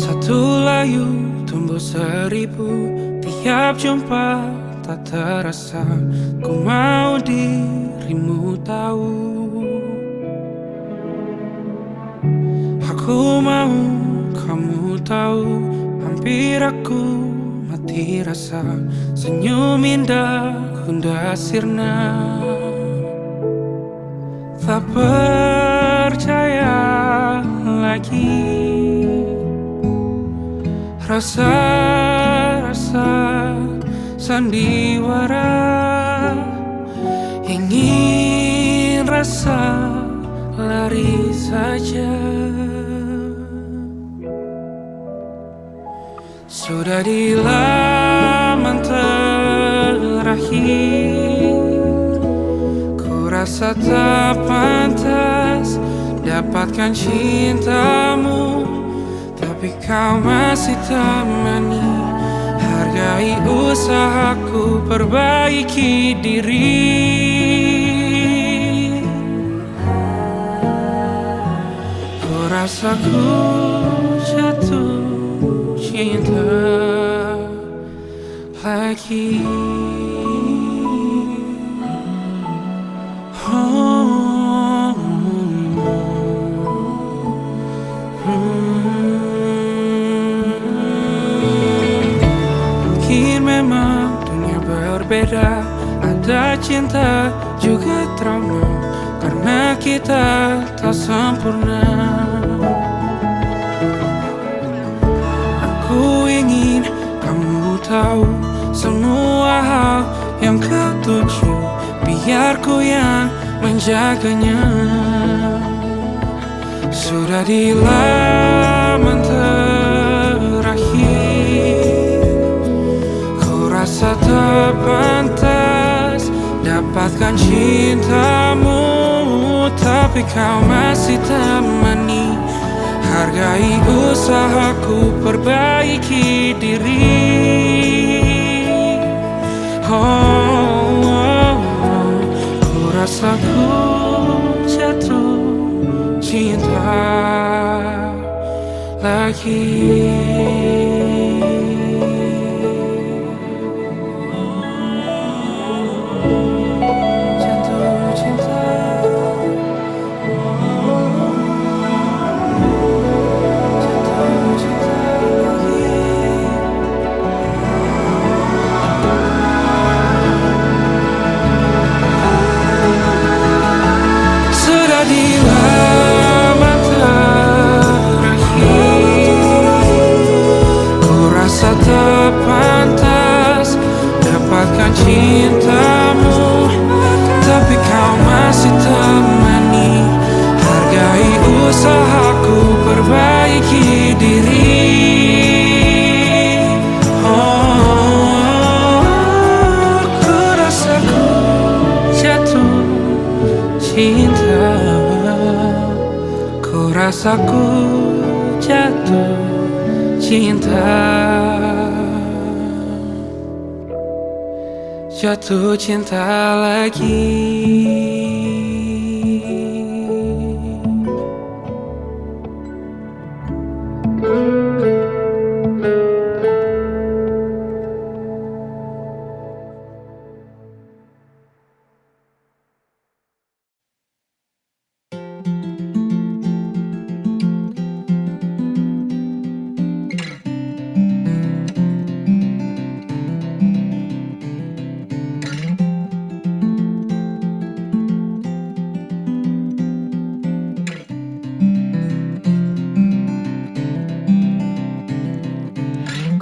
Satu layu tumbuh seribu, tiap jumpa tak terasa. Ku mau dirimu tahu, aku mau kamu tahu. Hampir aku mati rasa, senyum indah Bunda sirna. Tak percaya lagi, rasa-rasa sandiwara. Ingin rasa lari saja. Sudah di laman terakhir, ku rasa tak pantas dapatkan cintamu, tapi kau masih temani. Hargai usahaku perbaiki diri. Ku rasa ku jatuh cinta lagi. Mungkin memang dunia berbeda, ada cinta juga trauma, karena kita tak sempurna. Aku ingin kamu tahu semua hal yang kau tuju, biar ku yang menjaganya. Sudah di laman terakhir, ku rasa tak pantas dapatkan cintamu, tapi kau masih temani. Hargai usahaku perbaiki diri. Ku rasa ku jatuh cinta lagi. Tak pantas dapatkan cintamu, tapi kau masih temani. Hargai usahaku perbaiki diri. Ku rasa ku jatuh cinta. Ku rasa ku jatuh cinta. Jatuh cinta lagi.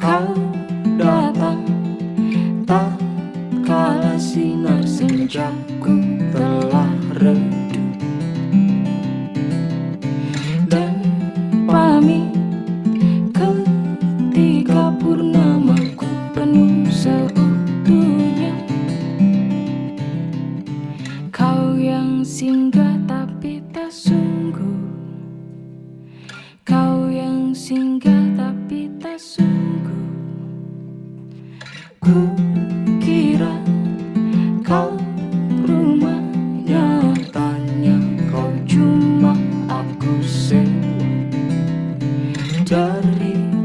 Kau datang tak kala sinar senjaku telah redup, dan pamit ketika purnamaku penuh seutuhnya. Kau yang singgah tapi tak sungguh, kau yang singgah tapi tak sungguh. Ku kira kau rumah, nyatanya kau cuma aku sewa. Dari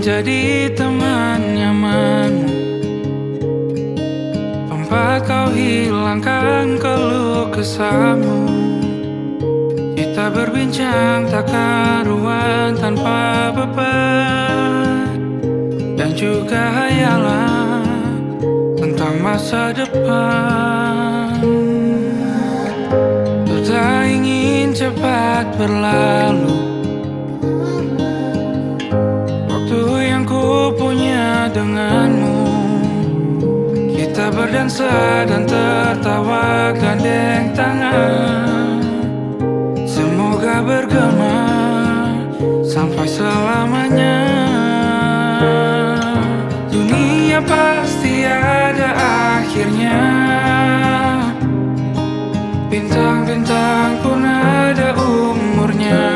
menjadi teman nyamanmu, tempat kau hilangkan keluh kesahmu. Kita berbincang tak karuan tanpa beban, dan juga hayalan tentang masa depan. Ku tak ingin cepat berlalu waktu yang ku punya denganmu. Kita berdansa dan tertawa gandeng tangan, semoga bergema sampai selamanya. Dunia pasti ada akhirnya, bintang-bintang pun ada umurnya.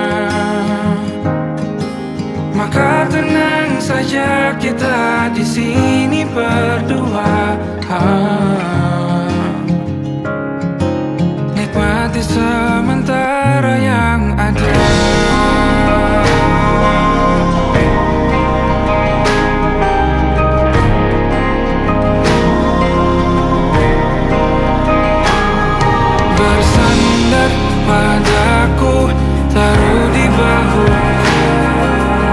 Maka tenang saja kita di sini berdua, nikmati sementara yang ada. Bersandar padaku, taruh di bahu,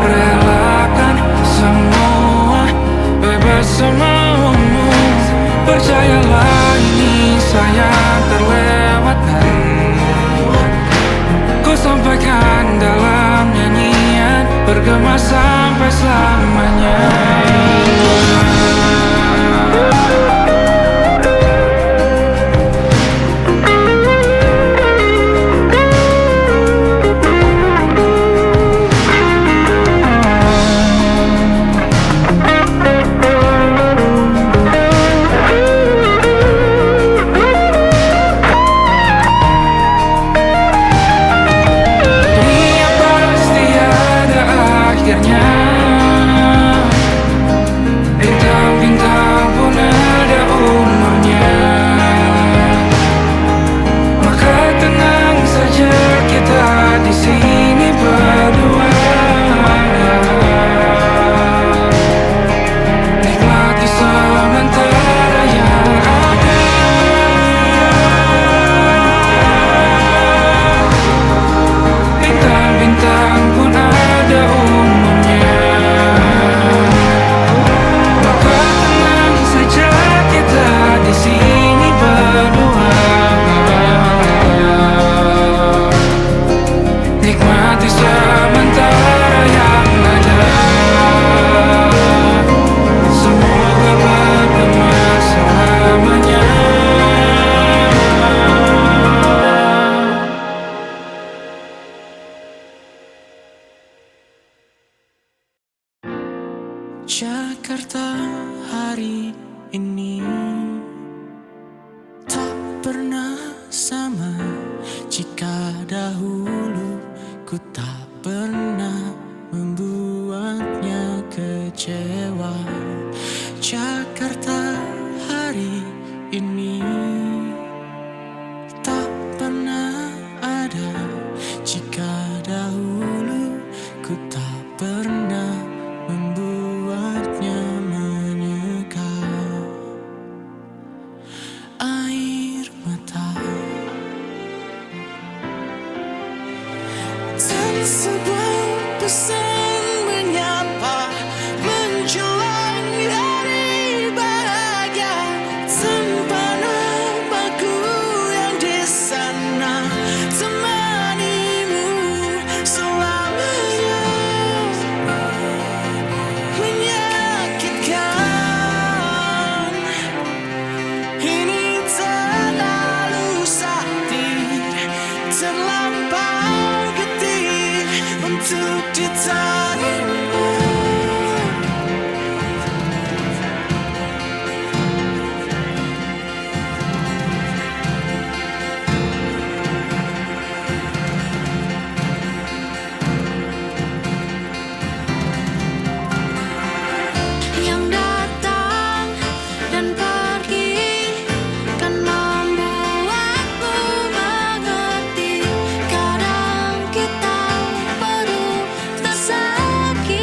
relakan semua, bebas semaumu. Percayalah ini sayang terlewatkan, ku sampaikan dalam nyanyian, bergema sampai selamanya. Bintang-bintang pun ada umurnya. Maka tenang saja kita di sini berdua, nikmati sementara yang ada. Bintang-bintang pun ada umurnya. Di sini berdua, nikmati sementara yang ada. Semoga bergema selamanya. Jakarta hari ini tak pernah sama jika dahulu ku tak pernah membuatnya kecewa. Jakarta hari ini tak pernah ada jika dahulu ku tak pernah membuatnya menyeka. Air mata dan sebuah pesan menyapa, menjelang hari bahagia tanpa namaku yang di sana, temanimu selamanya. Menyakitkan ini terlalu sakit, terlampau getih untuk ditahanmu. Yang datang dan pergi kan membuatmu mengerti. Kadang kita perlu tersakiti.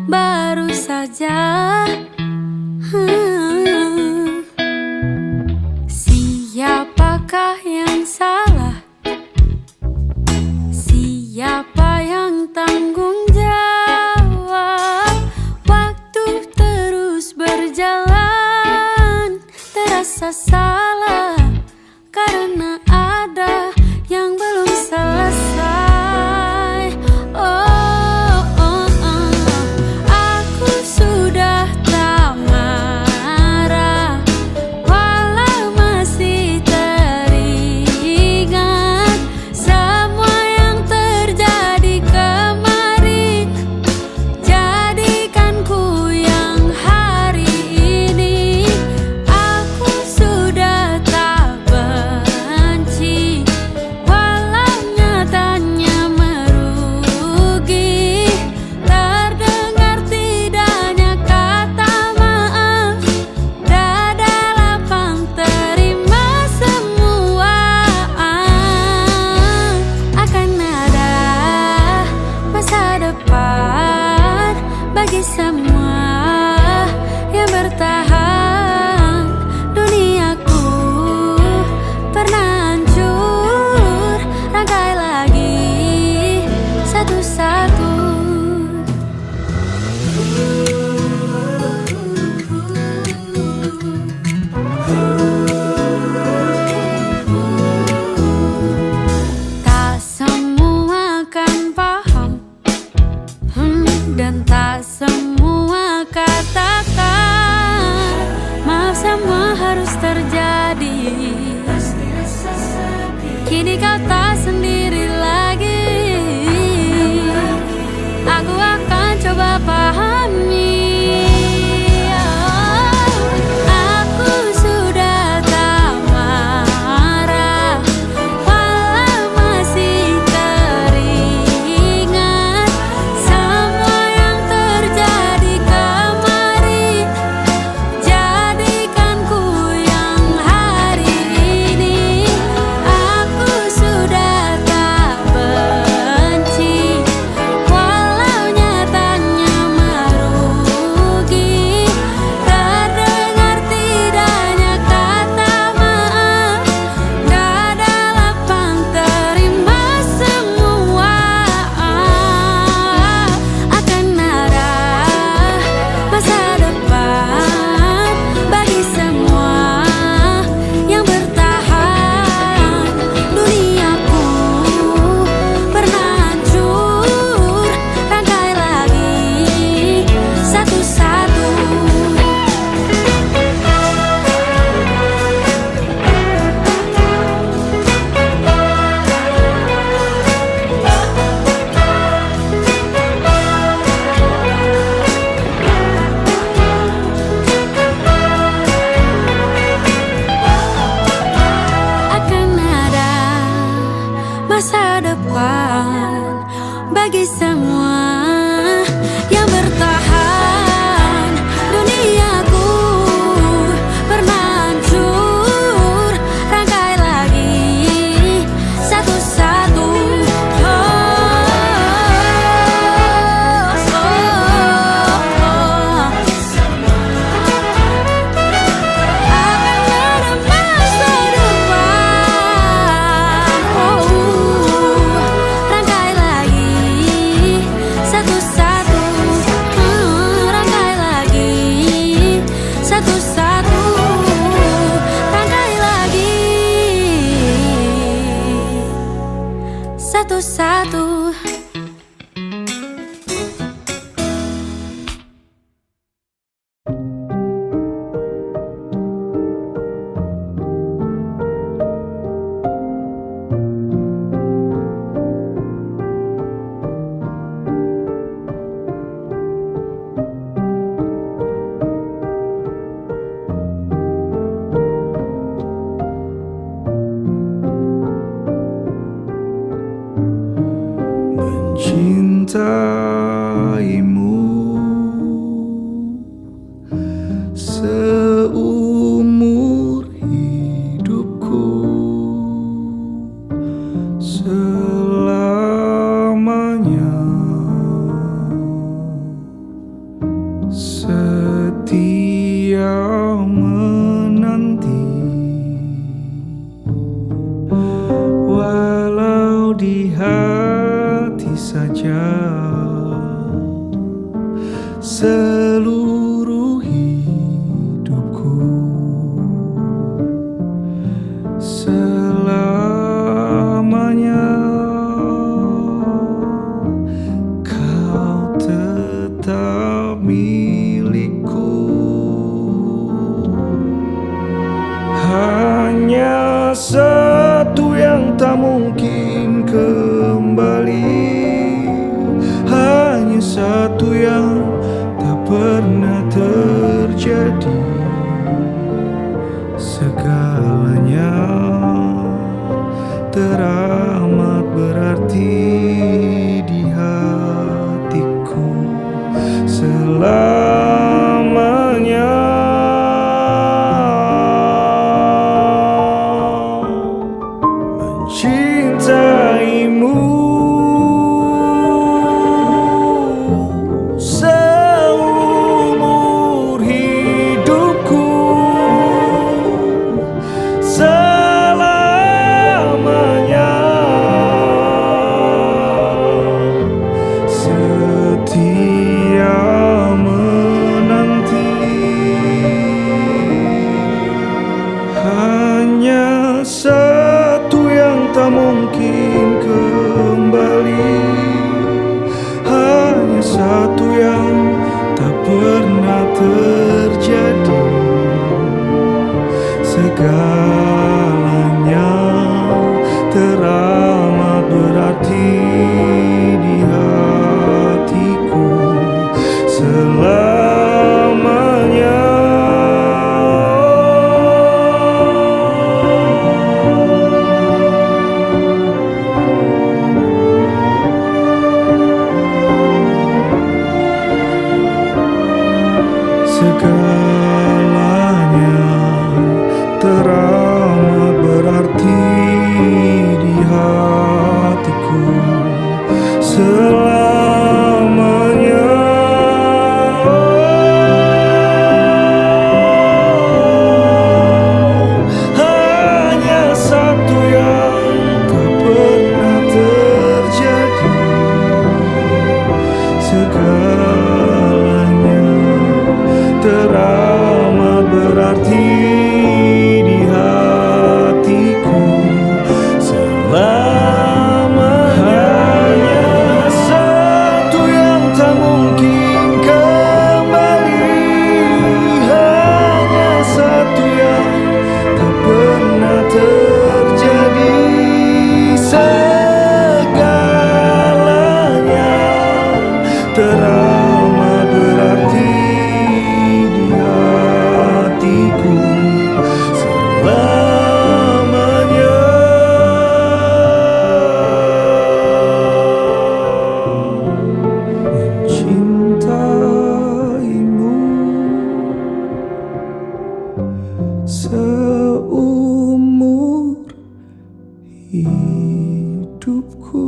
baru saja. Siapakah yang salah? Siapa yang tanggung jawab? Waktu terus berjalan, terasa salah karena ada yang belum selesai. Aku sudah tak marah, walau masih teringat semua yang terjadi kemarin. Jadikan ku yang hari ini. Aku sudah tak benci, walau nyatanya merugi. Terdengar tidaknya kata maaf, dada lapang terima semua. Akan ada masa depan bagi semua yang bertahan. Duniaku pernah hancur, rangkai lagi satu-satu. Tak semua kan paham, dan tak semua katakan maaf. Semua harus terjadi. Kini kau tak sendiri lagi. Aku akan coba pahami. Aku sudah tak marah, walau masih teringat semua yang terjadi kemarin. Jadikan ku yang hari ini. Aku sudah setia menanti, walau di hati saja. Seluruh hidupku selamanya kau tetap milikku. Hanya satu yang tak mungkin kembali, hanya satu yang tak pernah terjadi. Segalanya teramat berarti di hatiku selamanya. Mencintaimu seumur hidupku, selamanya setia menanti. Hanya satu yang tak mungkin kembali, hanya satu yang tak pernah terjadi. Segalanya teramat berarti di hatiku selamanya. Segalanya teramat berarti di hatiku selamanya. Hanya satu yang tak pernah terjadi. Segalanya teramat berarti di hatiku selamanya. Hanya satu yang tak mungkin kembali, hanya satu yang tak pernah terjadi. Segalanya teramat berarti di hatiku selamanya. Mencintaimu seumur hidupku.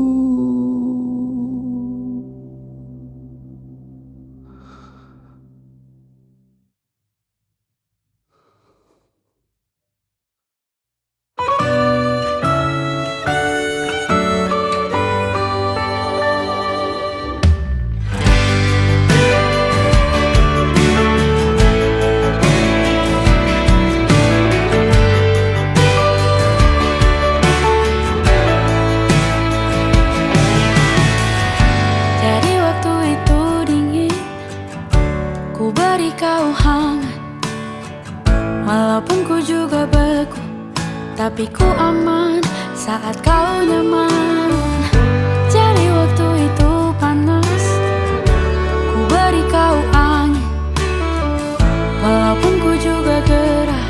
Jadi waktu itu dingin, ku beri kau hangat. Walaupun ku juga beku, tapi ku aman saat kau nyaman. Jadi waktu itu panas, ku beri kau angin. Walaupun ku juga gerah,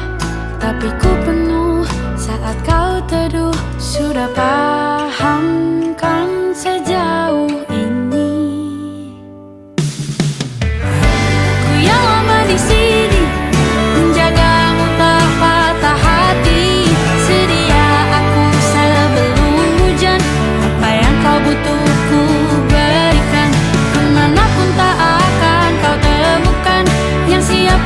tapi ku penuh saat kau teduh. Sudah paham kan sejauh ini? Ku yang lama di sini menjagamu tak patah hati. Sedia aku sebelum hujan, apa yang kau butuh ku berikan. Kemanapun tak akan kau temukan yang siap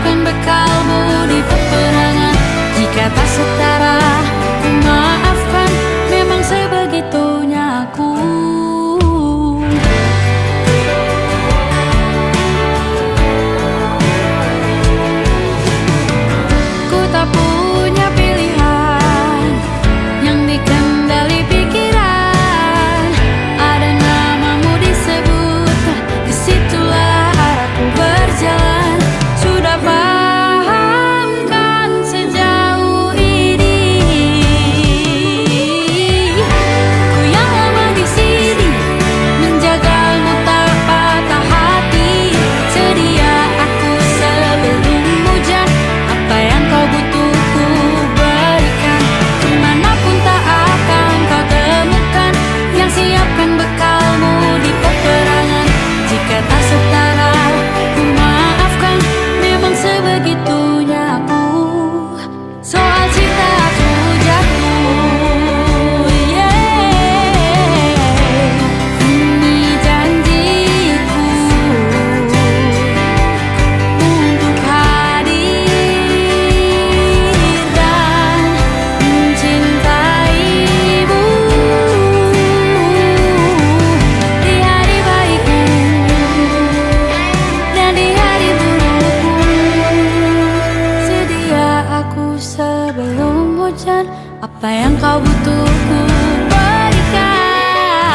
Apa yang kau butuh ku berikan.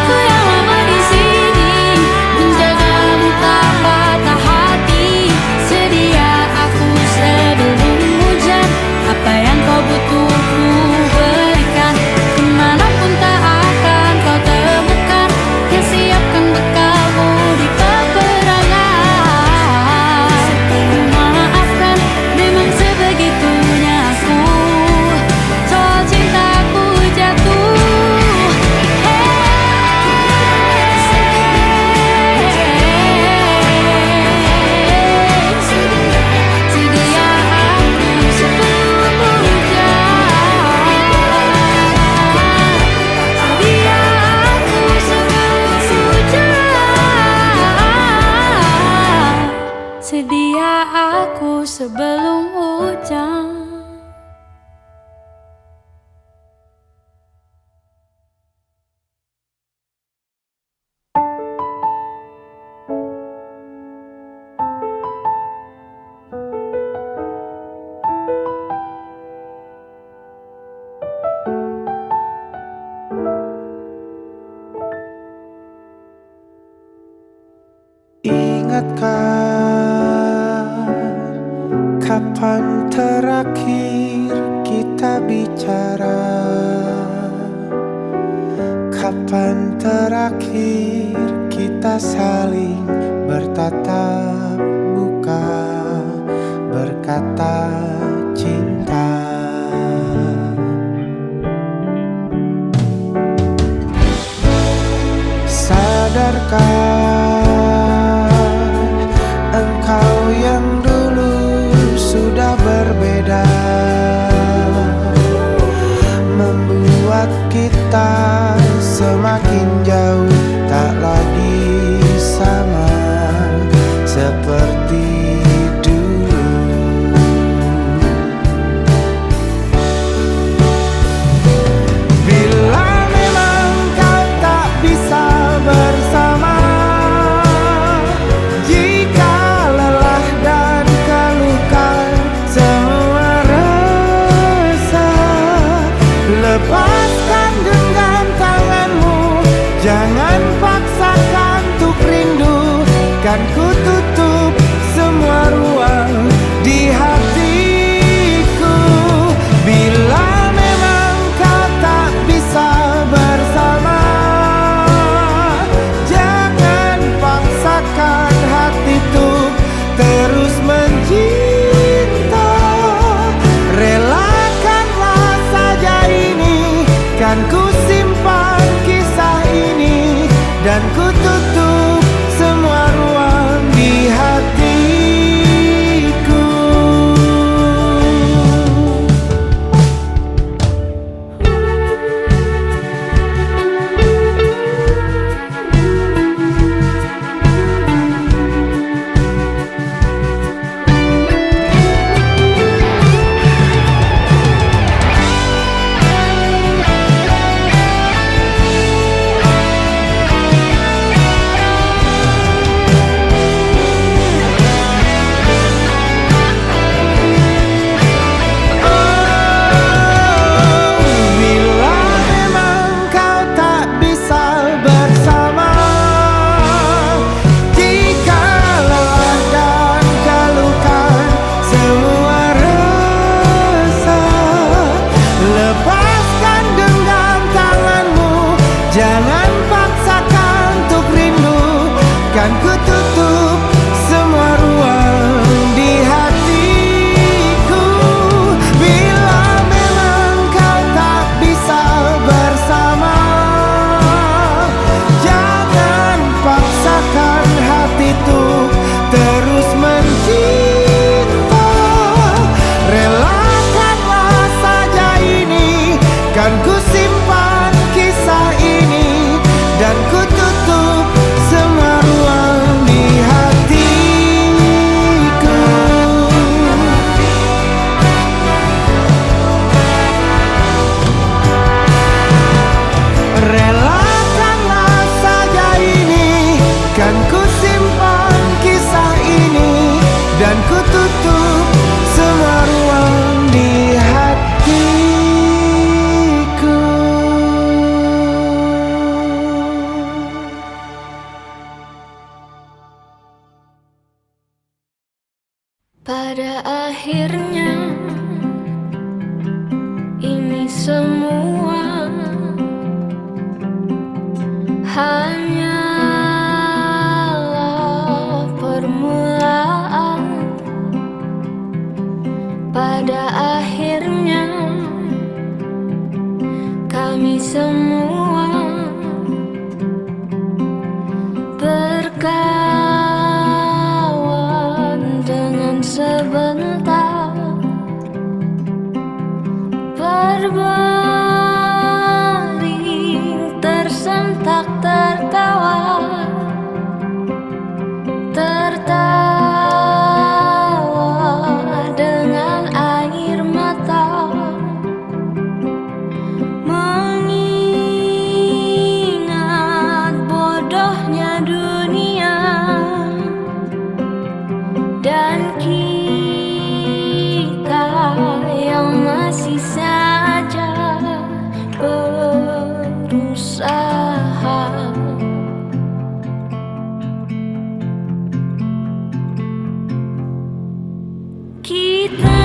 Ku yang lama di sini menjagamu tak patah hati. Sedia aku sebelum hujan. Apa yang kau butuh ku berikan. Kemanapun tak akan kau temukan yang siapkan bekalmu di peperangan. Maafkan, memang sebegitunya aku. Soal cintaku jatuh. Sedia aku sebelum hujan. Sedia aku sebelum hujan. Sedia aku sebelum hujan. Ingatkah kapan terakhir kita bicara? Kapan terakhir kita saling bertatap muka, berkata cinta? Sadarkah engkau yang dulu sudah berbeda, membuat kita semakin jauh, tak lagi sama seperti dulu. Bila memang kau tak bisa bersama, jika lelah dan keluhkan semua rasa, lepaskan genggam tanganmu, jangan paksakan untuk rindu. Kan ku tutup semua Pada akhirnya ini semua hanyalah permulaan. Pada akhirnya kami semua berkawan dengan sebentar, berbaring tersentak tertawa, tertawa dengan air mata, mengingat bodohnya dunia dan kita yang masih saja berusaha. Kita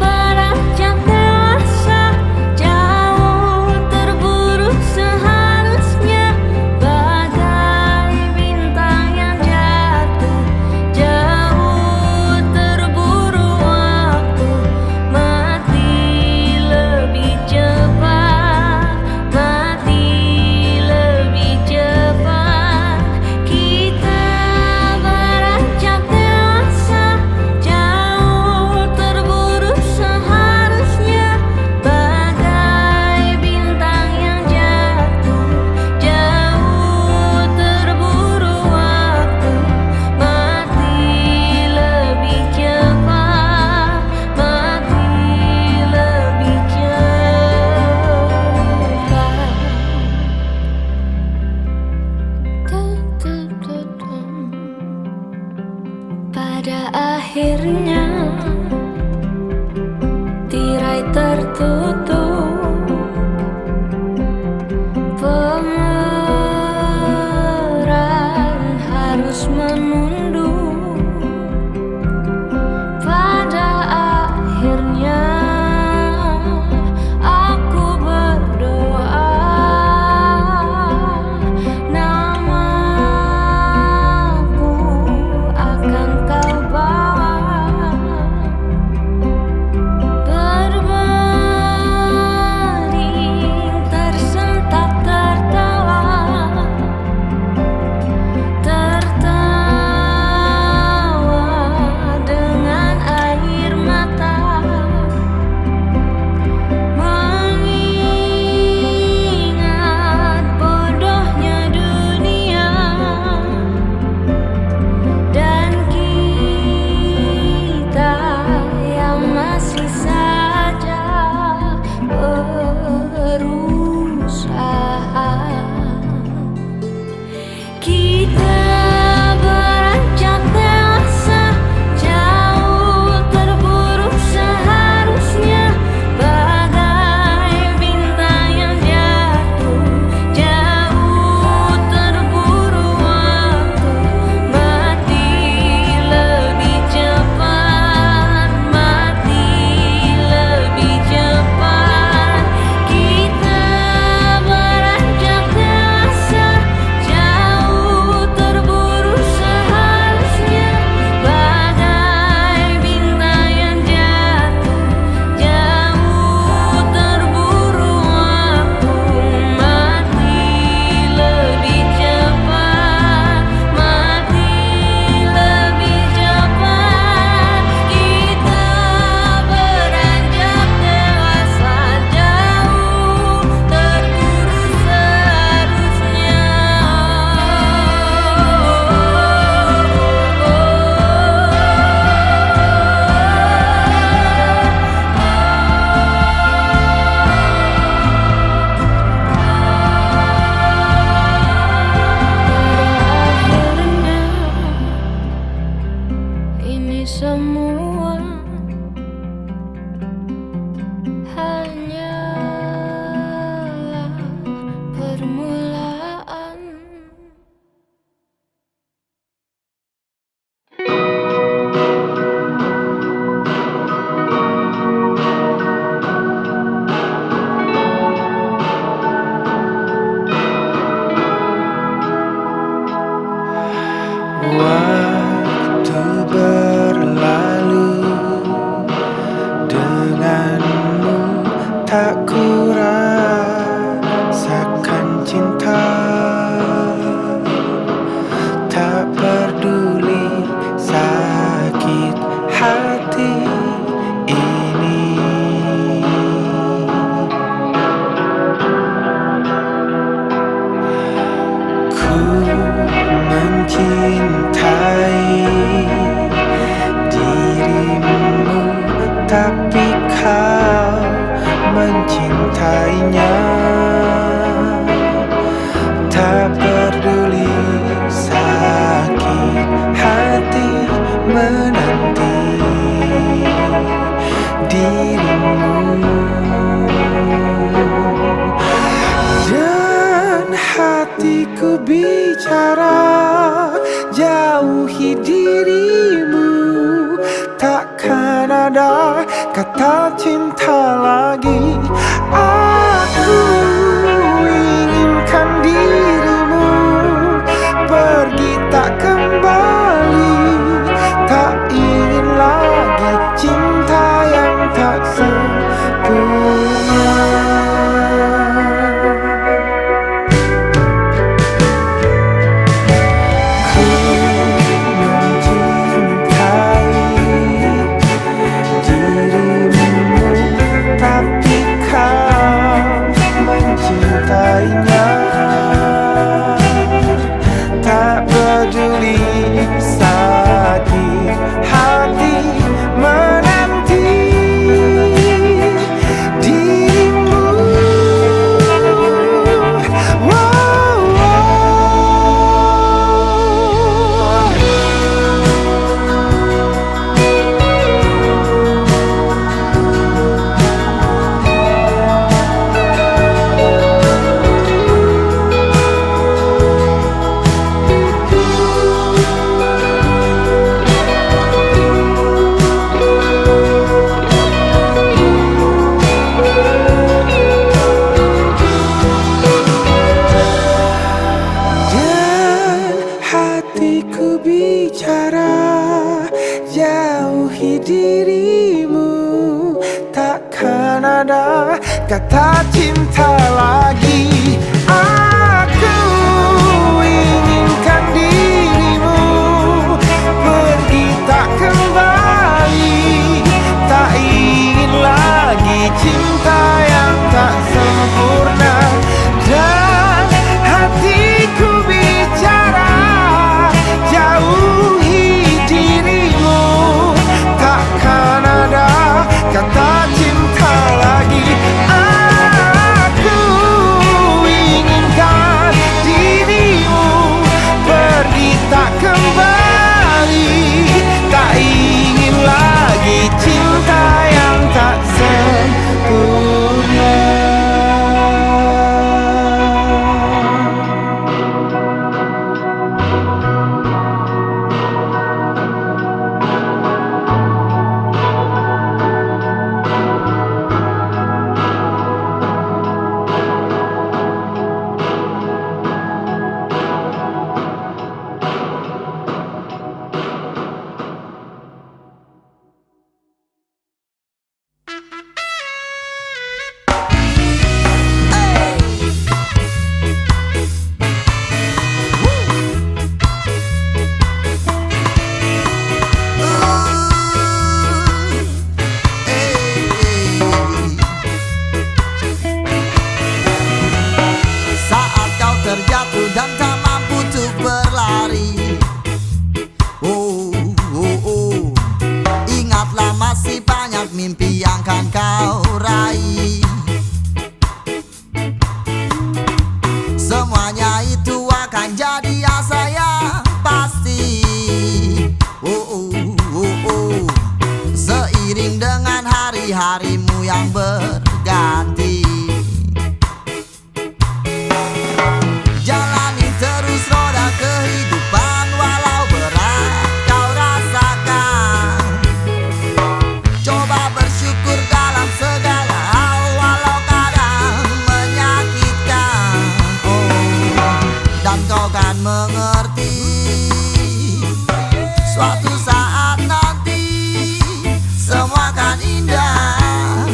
beranjak dewasa, jauh terburu seharusnya, bagai bintang yang jatuh, jauh terburu waktu, mati lebih cepat, mati lebih cepat. Kita beranjak dewasa, jauh terburu seharusnya, bagai bintang yang jatuh, jauh terburu waktu, mati lebih cepat, mati lebih cepat. Pada akhirnya tirai tertutup, pemeran harus menunduk. Pada akhirnya aku berdoa, namaku akan kau bawa, berbaring tersentak tertawa, tertawa dengan air mata, mengingat bodohnya dunia dan kita yang masih saja berusaha. Kita beranjak dewasa, jauh terburu seharusnya, bagai bintang yang jatuh, jauh terburu waktu, mati lebih cepat, mati lebih cepat. Kita beranjak dewasa, jauh terburu seharusnya, bagai bintang yang jatuh, jauh terburu waktu, mati lebih cepat, mati lebih cepat. Kita beranjak dewasa, jauh terburu seharusnya. Pada akhirnya ini semua hanyalah permulaan. mencintainya. Tak peduli sakit hati menanti dirimu. Dan hatiku bicara, jauhi dirimu. Takkan ada kata cinta lagi. Aku inginkan dirimu pergi tak kembali. Tak ingin lagi cinta yang tak sempurna. Ku mencintai dirimu, tapi kau mencintainya. Tak peduli sakit hati menanti dirimu. Wow, dan hatiku bicara, jauhi dirimu. Takkan ada kata cinta lagi. Aku inginkan dirimu pergi tak kembali. Tak ingin lagi cinta yang tak sempurna. Dan hatiku bicara, jauhi dirimu. Takkan ada kata cinta lagi. Aku inginkan dirimu pergi tak kembali. Tak ingin lagi cinta yang tak sempurna. Saat kau terjatuh dan tak mampu untuk berlari, ingatlah masih banyak mimpi yang kan kau raih. Semuanya itu akan jadi asa yang pasti. Seiring dengan hari-harimu yang berganti, jalani terus roda kehidupan walau berat kau rasakan. Coba bersyukur dalam segala hal walau kadang menyakitkan. Dan kau kan mengerti suatu saat nanti semua kan indah.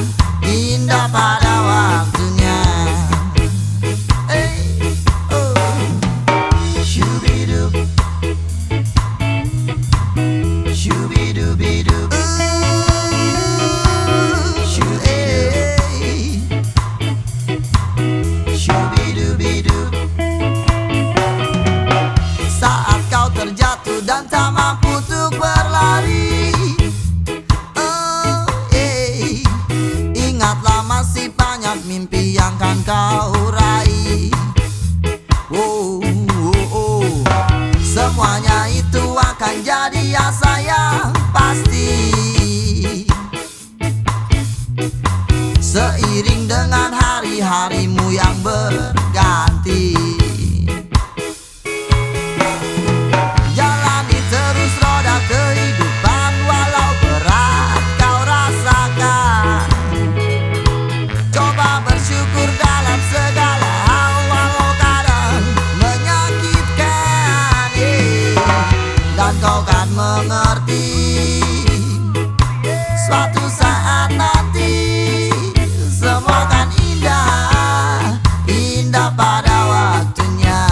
sayang pasti. Seiring dengan hari-harimu yang berganti, jalani terus roda kehidupan walau berat kau rasakan. Coba bersyukur dalam segala hal walau kadang menyakitkan, dan kau kan mengerti suatu saat nanti. Semua kan indah, indah pada waktunya.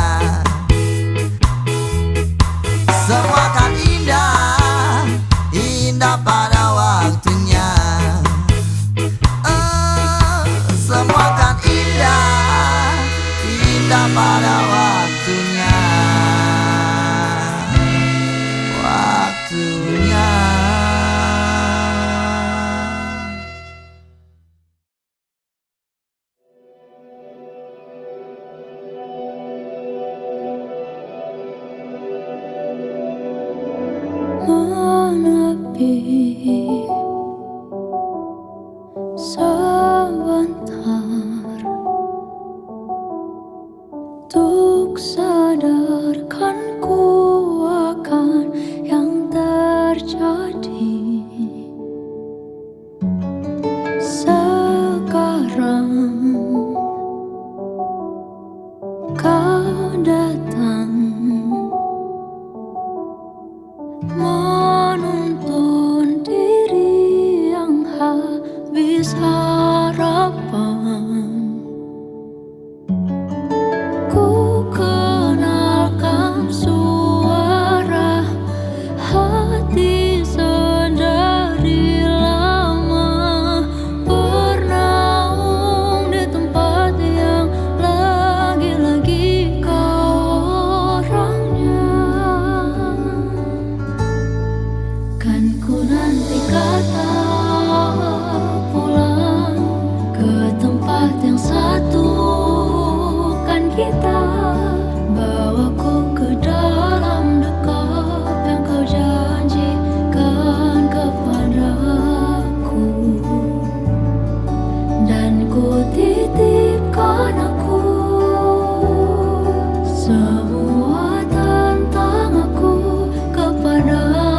Semua kan indah, indah pada waktunya. Semua kan indah, indah pada waktunya. Waktunya. Menepi sebentar untuk sadarkan ku akan yang terjadi. Sekarang kau datang menuntun diri yang habis harapan. Ku kenalkan suara hati sedari lama, bernaung di tempat yang lagi-lagi kau orangnya. Kan ku nanti kata pulang ke tempat yang satu. Kan kita bawaku ke dalam dekap yang kau janjikan kepadaku. Dan ku titipkan aku semua tentang aku kepadamu.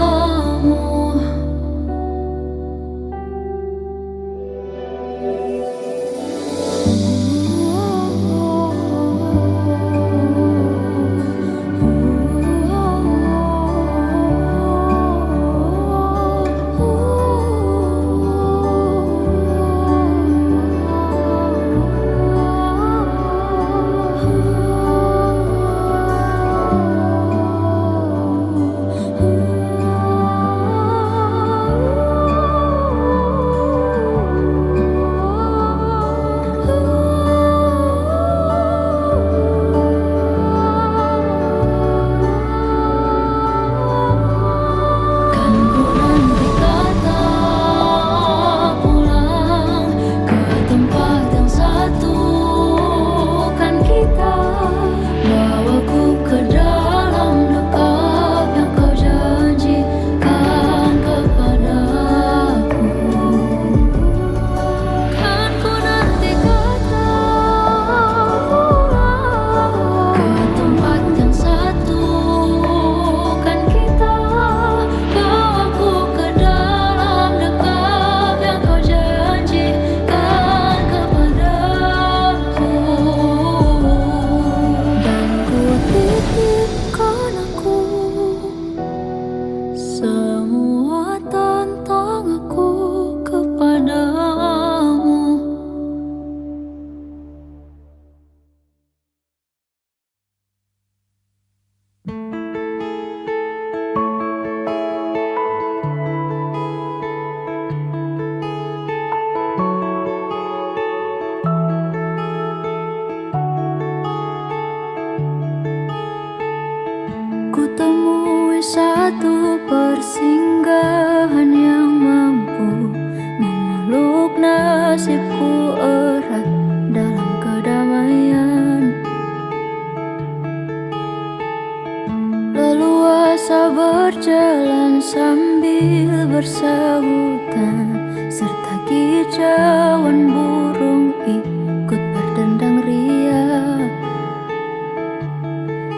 satu persinggahan yang mampu memeluk nasibku erat dalam kedamaian. Leluasa berjalan sambil bersahutan, serta kicauan burung ikut berdendang riang.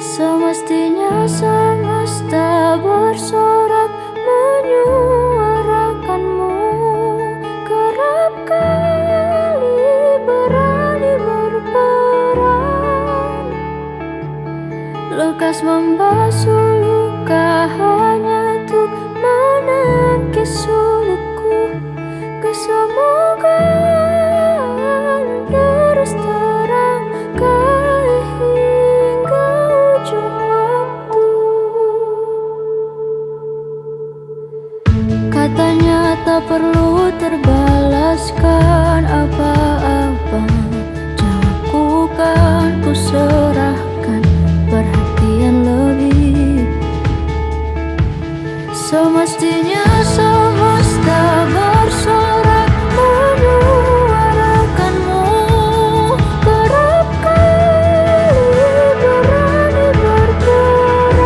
Semestinya semesta bersorak menyuarakanmu, kerap kali berani berperan. Lekas membasuh luka hanya untuk menangkis sulitku. Kesemogaan terus terangkai hingga ujung waktu. Katanya tak perlu terbalaskan apa-apa, jawabku kan ku serahkan perhatian lebih. Semestinya semesta bersorak menyuarakanmu, kerap kali berani berperan.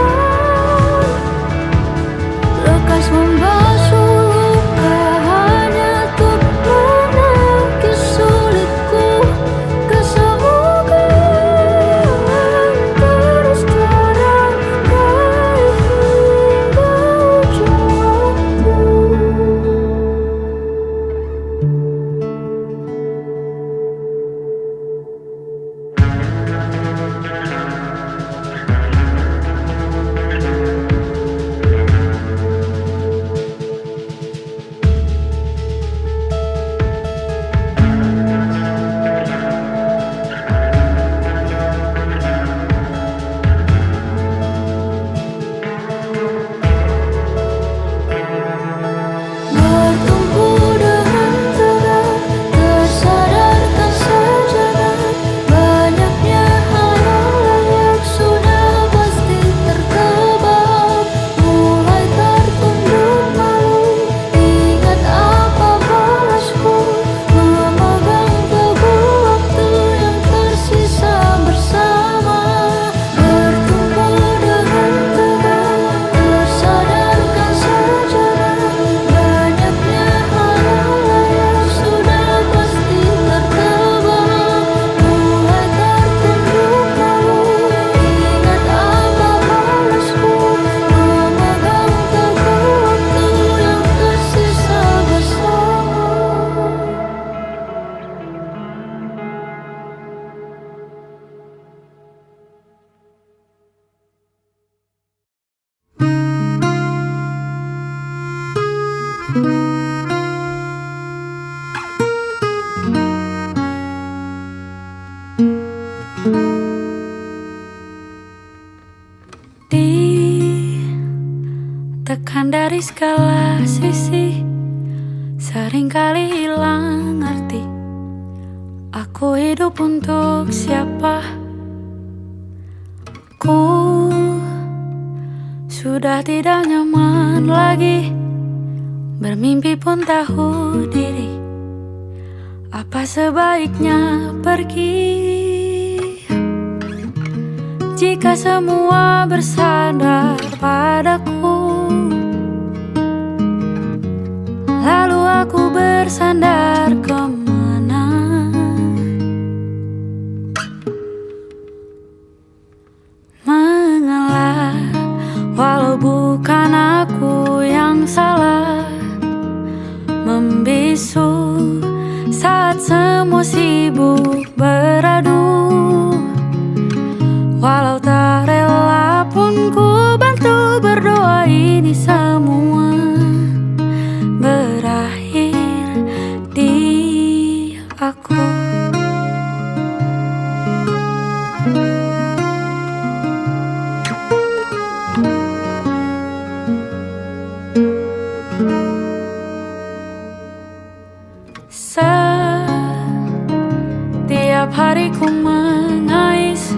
Lekas membasuh luka hanya untuk menangkis sulitku. Kesemogaan terus terangkai hingga ujung waktu. Bertumpu dengan tenang, tersadarkan sejenak, banyaknya hal yang sudah pasti tertebak. Mulai tertunduk malu, ingat apa balasku, memegang teguh waktu yang tersisa bersama. Bertumpu dengan tenang, tersadarkan sejenak, banyaknya hal yang sudah pasti tertebak. Mulai tertunduk malu, ingat apa balasku, memegang teguh waktu yang tersisa bersama. Ditekan dari segala sisi, seringkali hilang arti. Aku hidup untuk siapa? Ku sudah tidak nyaman lagi, bermimpi pun tahu diri. Apa sebaiknya pergi? Jika semua bersandar padaku, lalu aku bersandar kemana? Mengalah, walau bukan aku yang salah, membisu saat semua sibuk beradu. Walau tak rela pun ku bantu berdoa ini semua berakhir di aku. Setiap hari ku mengais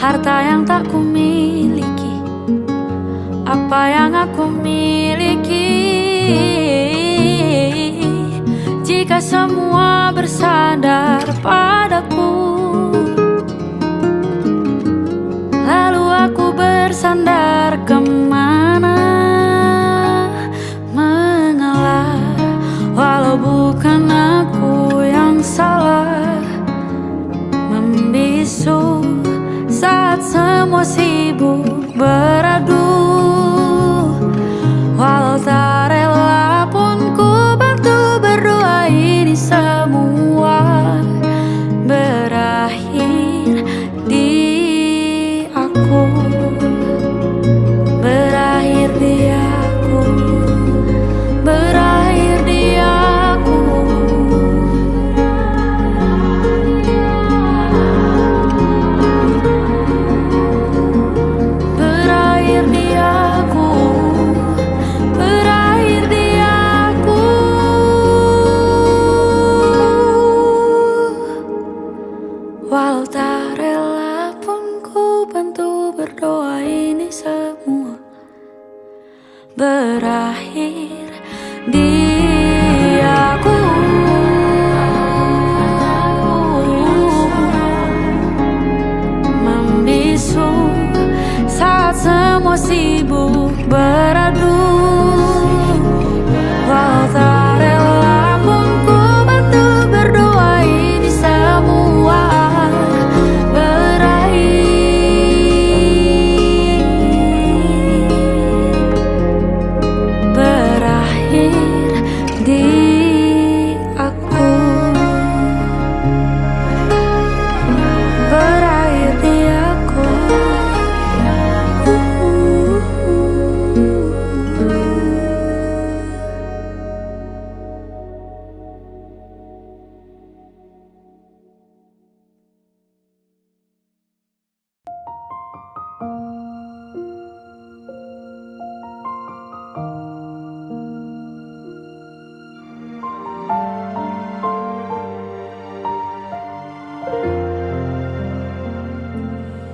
harta yang tak ku miliki, apa yang aku miliki. Jika semua bersandar padaku, lalu aku bersandar kemana? berakhir di aku. Membisu saat semua sibuk beradu. Walau tak rela pun ku bantu berdoa ini semua berakhir di aku. Berakhir di aku.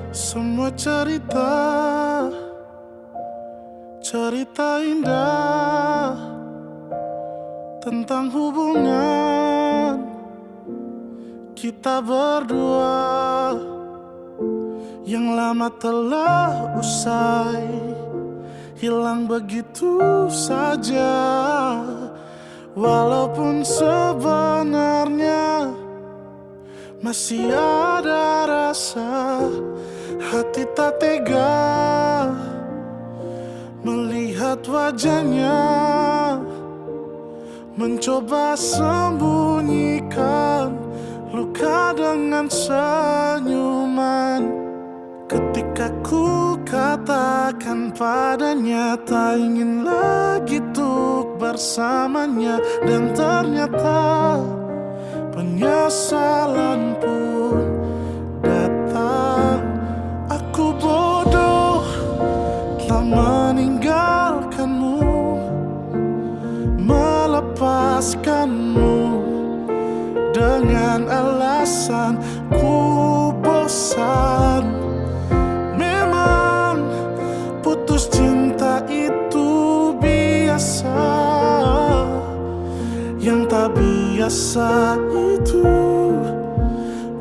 Semua cerita indah tentang hubungan kita berdua yang lama telah usai, hilang begitu saja. Walaupun sebenarnya masih ada rasa, hati tak tega melihat wajahnya, mencoba sembunyikan luka dengan senyuman. Ketika ku katakan padanya tak ingin lagi untuk bersamanya, dan ternyata penyesalan pun datang. Aku bodoh telah meninggalkanmu, melepaskanmu dengan alasan ku bosan. Memang putus cinta itu biasa, yang tak biasa itu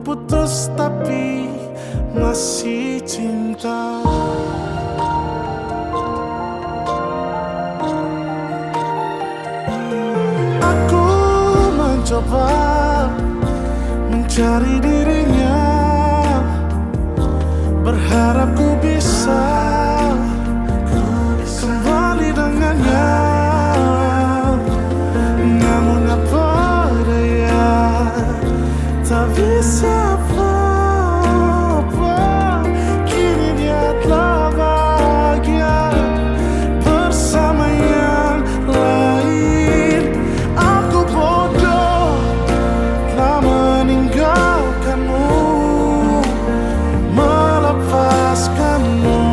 putus tapi masih cinta. Aku mencoba mencari dirinya, berharap ku bisa kembali dengannya. Namun apa daya, tak bisa apa-apa. Kini dia telah bahagia bersama yang lain. Aku bodoh telah meninggalkanmu, melepaskanmu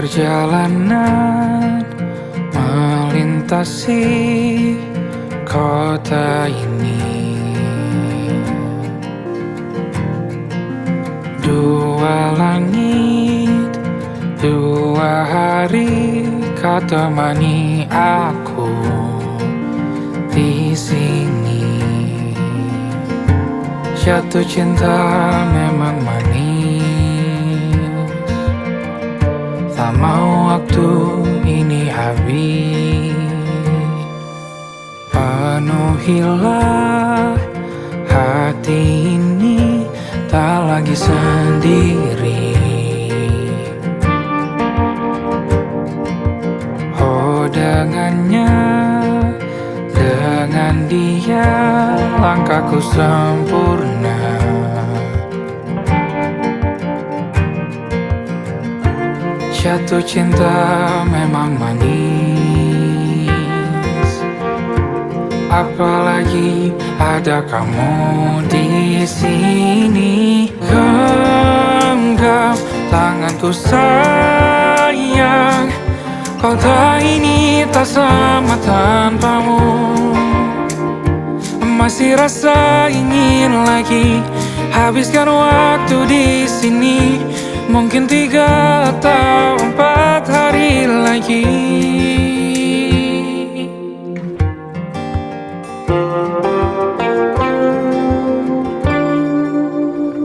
Perjalanan melintasi kota ini, dua langit, dua hari kau temani aku di sini. Jatuh cinta memang manis, tak mau waktu ini habis. Penuhilah hati ini, tak lagi sendiri. Oh dengannya, dengan dia langkahku sempurna. Jatuh cinta memang manis, apalagi ada kamu di sini. Genggam tanganku sayang, kota ini tak sama tanpamu. Masih rasa ingin lagi habiskan waktu di sini. Mungkin 3 atau 4 hari lagi.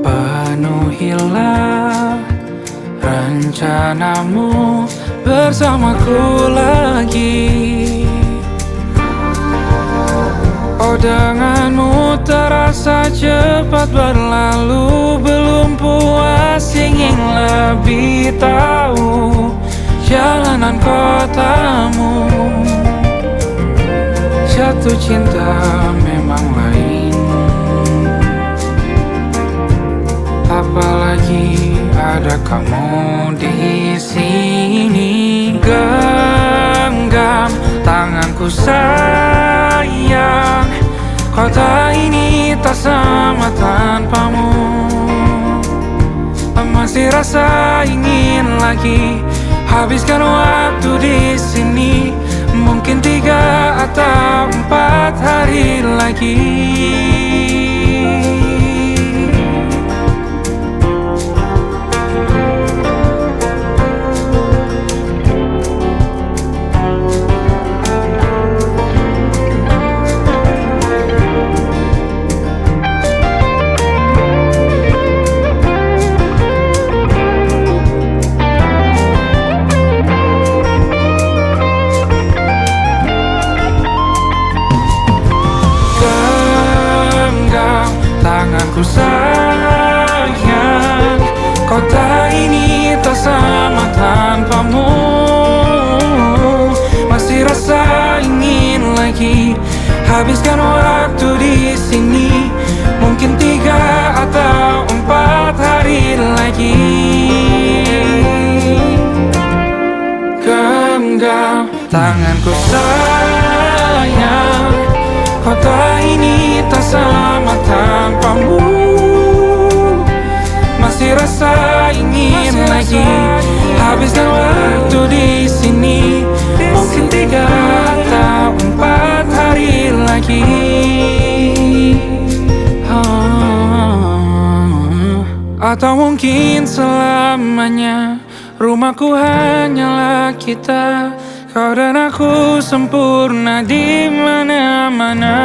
Penuhilah rencanamu bersamaku lagi. Oh denganmu terasa cepat berlalu, belum puas ingin lebih tahu jalanan kotamu. Jatuh cinta memang lain, apalagi ada kamu di sini. Genggam tanganku sayang, kota ini tak sama tanpamu. Masih rasa ingin lagi habiskan waktu di sini. Mungkin 3 atau 4 hari lagi. Tanganku sayang, kota ini tak sama tanpamu. Masih rasa ingin lagi habiskan waktu di sini. Mungkin 3 atau 4 hari lagi. Genggam tanganku sayang, kota ini tak sama tanpamu. Masih rasa ingin lagi habiskan waktu di sini. Mungkin 3 atau 4 hari lagi. Atau mungkin selamanya. Rumahku hanyalah kita, kau dan aku sempurna di mana-mana.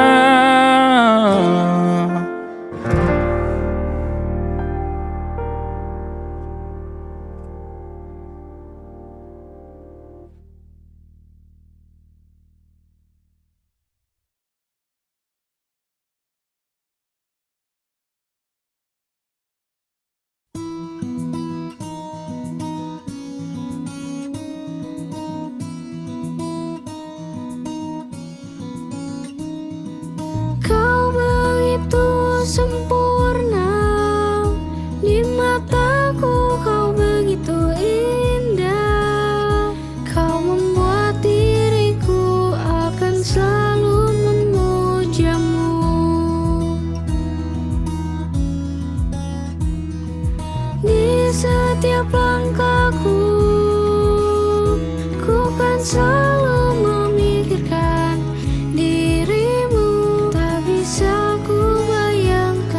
sempurna. Di mataku kau begitu indah. Kau membuat diriku akan selalu memujamu. Di setiap langkahku, ku kan selalu memikirkan dirimu. Tak bisa ku bayangkan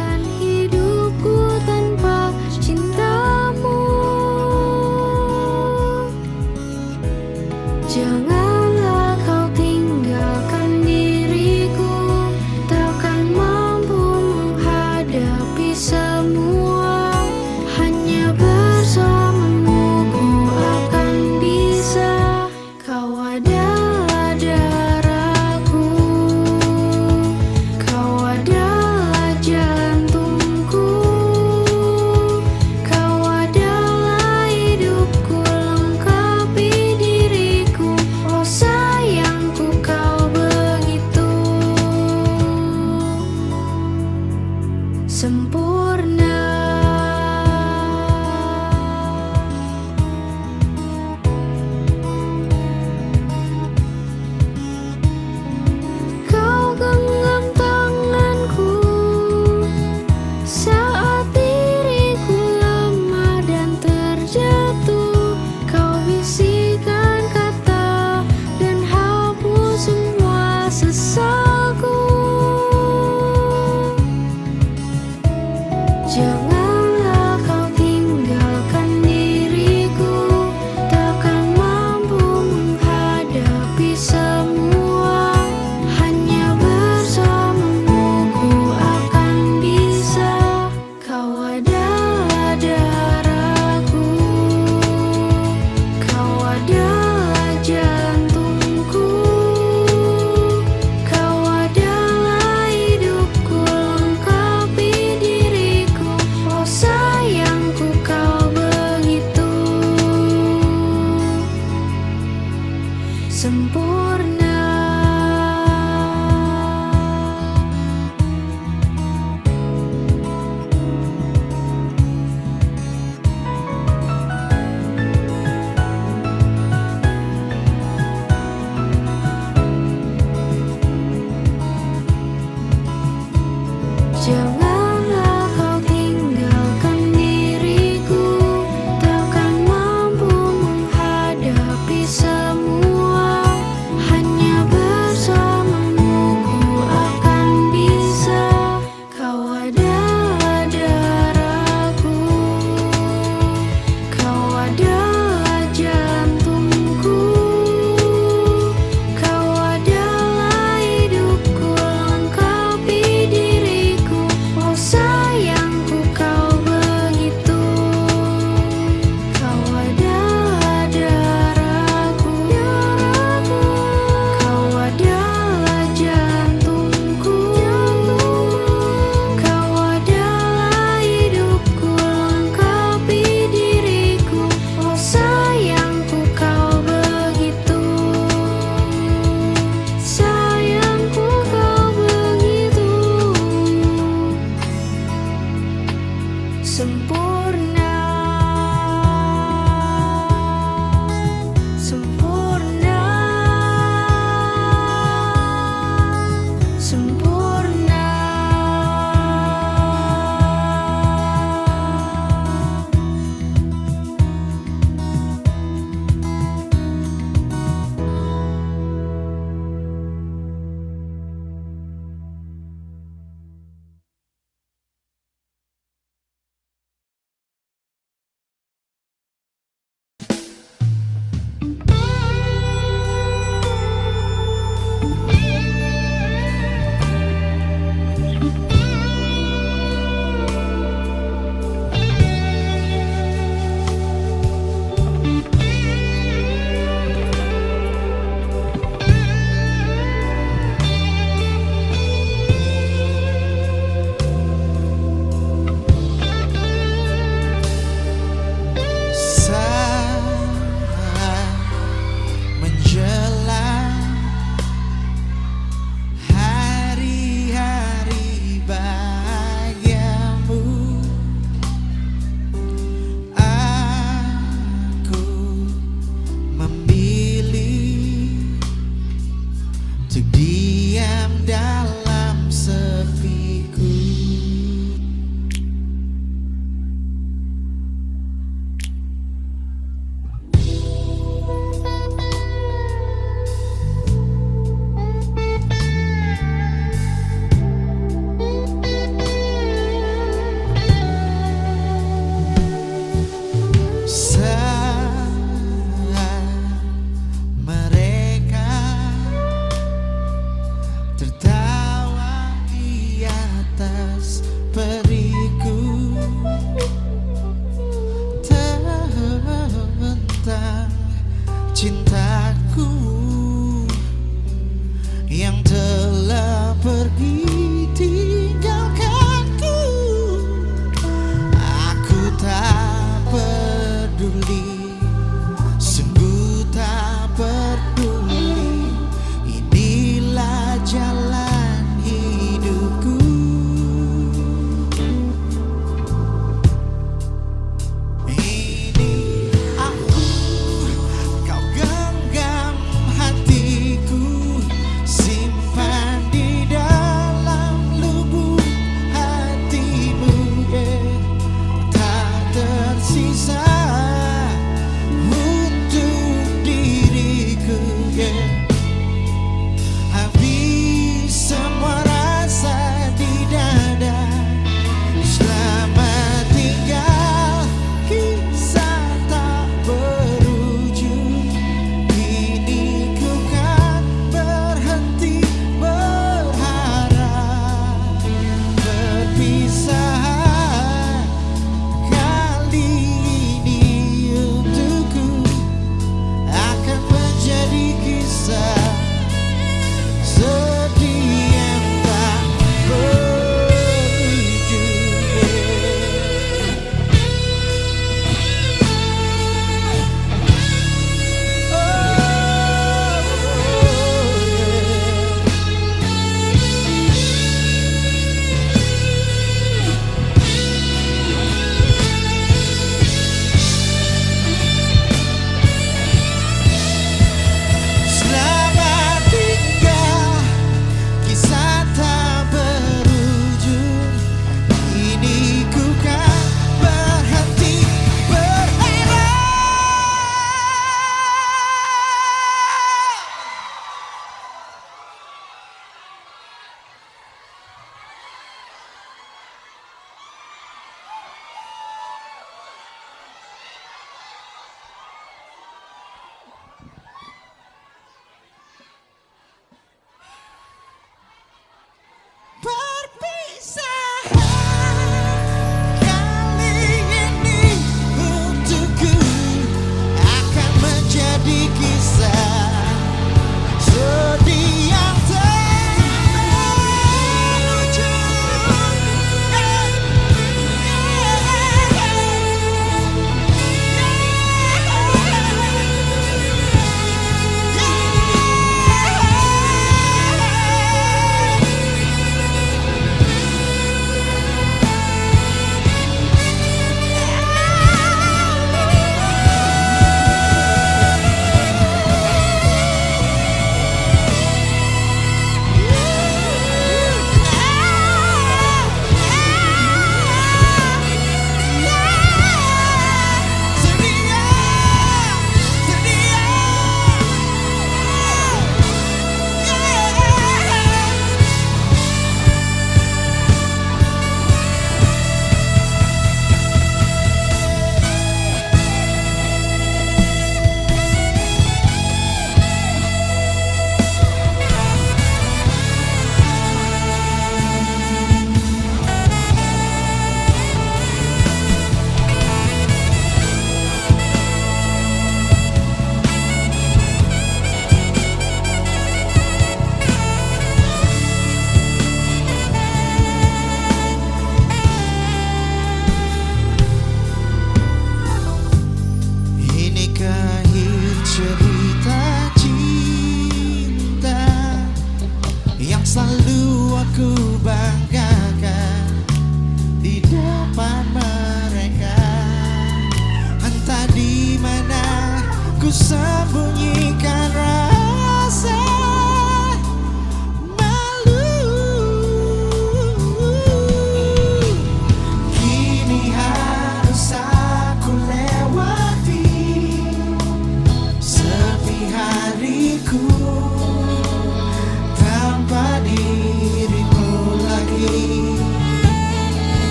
beriku tentang cintaku yang telah pergi tinggalkanku. Aku tak peduli, sungguh tak peduli. Inilah jalan hidupku.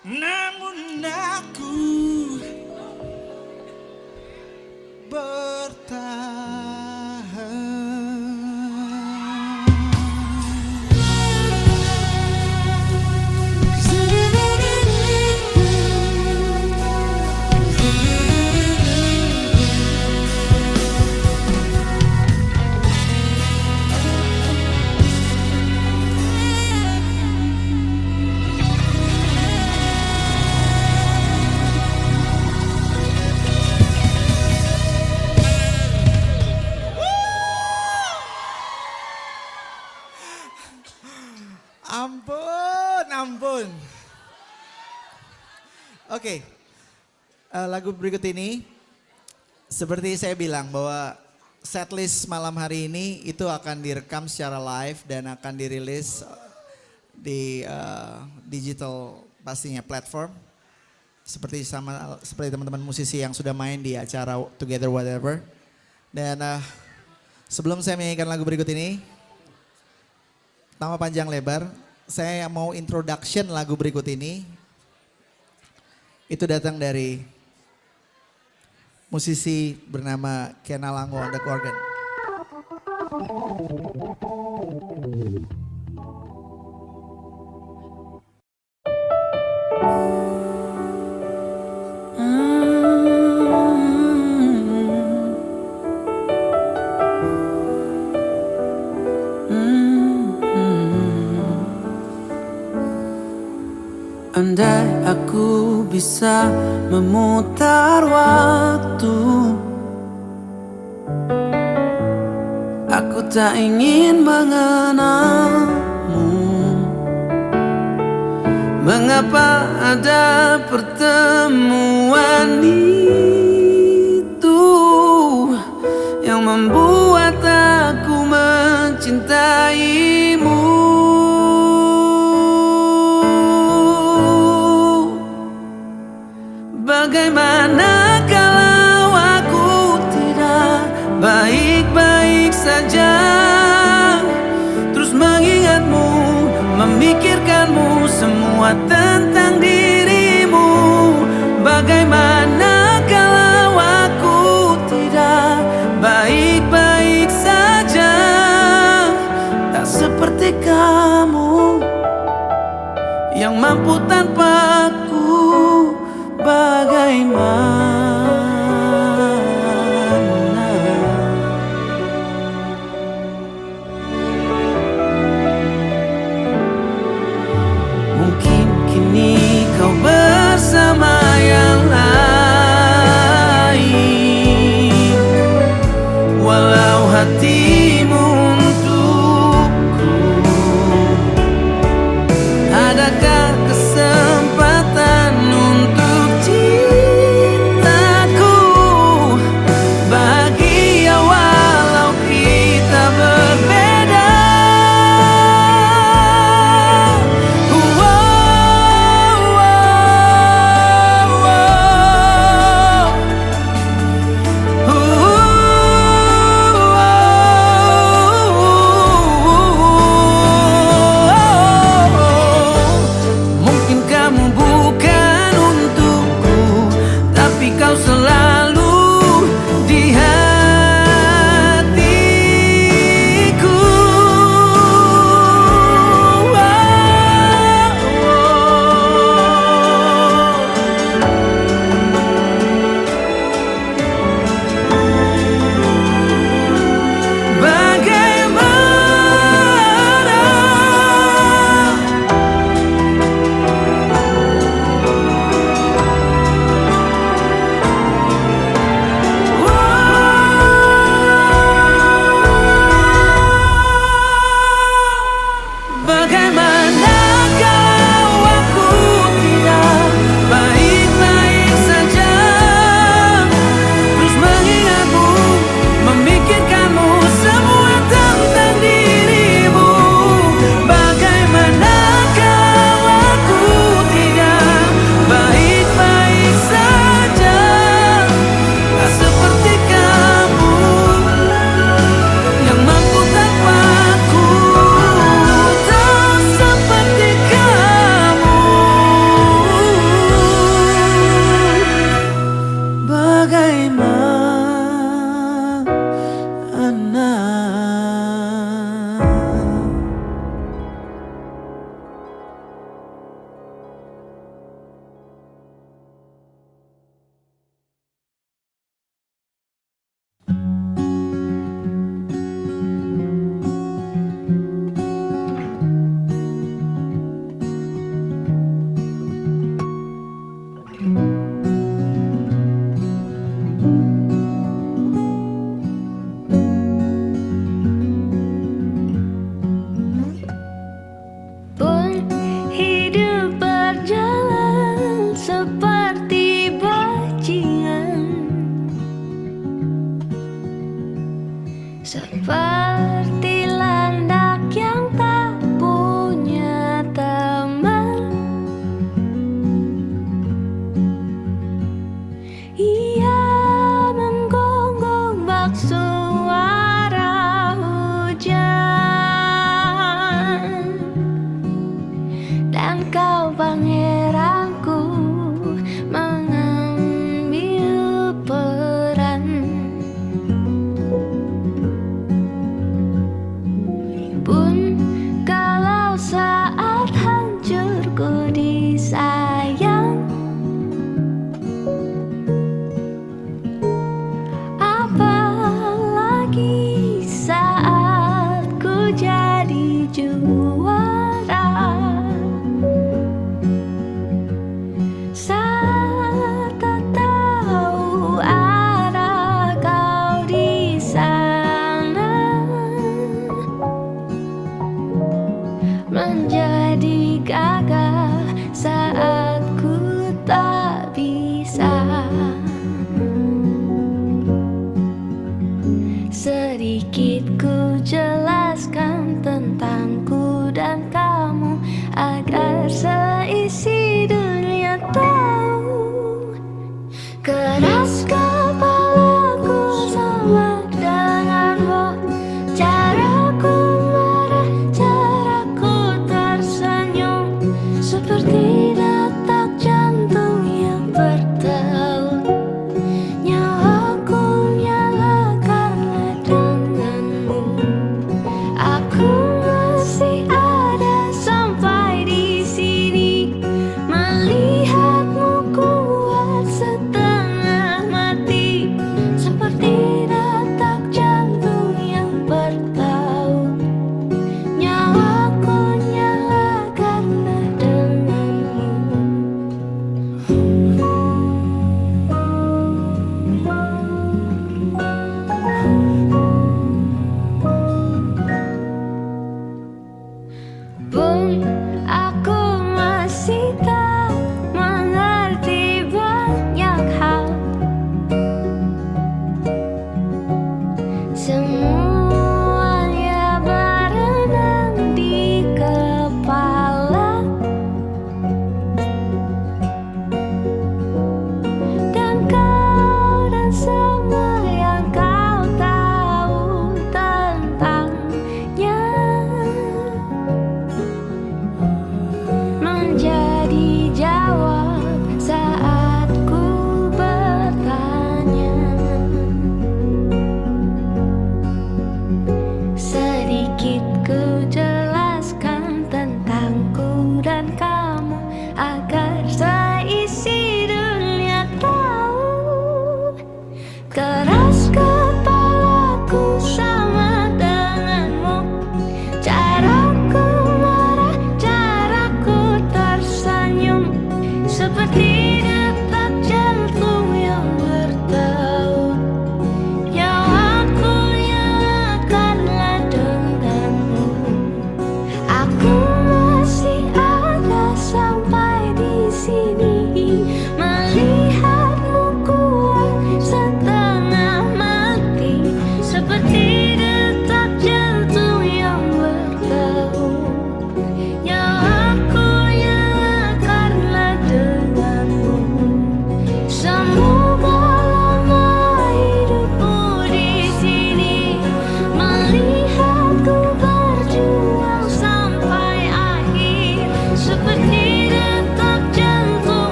namun aku bertahan. Ampun, ampun. Oke, lagu berikut ini seperti saya bilang bahwa setlist malam hari ini itu akan direkam secara live dan akan dirilis di digital pastinya platform. Seperti teman-teman musisi yang sudah main di acara Together Whatever. Dan sebelum saya menyanyikan lagu berikut ini, nama panjang lebar, saya mau introduction lagu berikut ini. Itu datang dari musisi bernama Kena Lango on the organ. Andai aku bisa memutar waktu, aku tak ingin mengenalmu. Mengapa ada pertemuan itu yang membuat aku mencintaimu? Bagaimana kalau aku tidak baik-baik saja, terus mengingatmu, memikirkanmu, semua tentang dirimu. Bagaimana kalau aku tidak baik-baik saja, tak seperti kamu yang mampu tanpaku. Bagaimana mungkin kini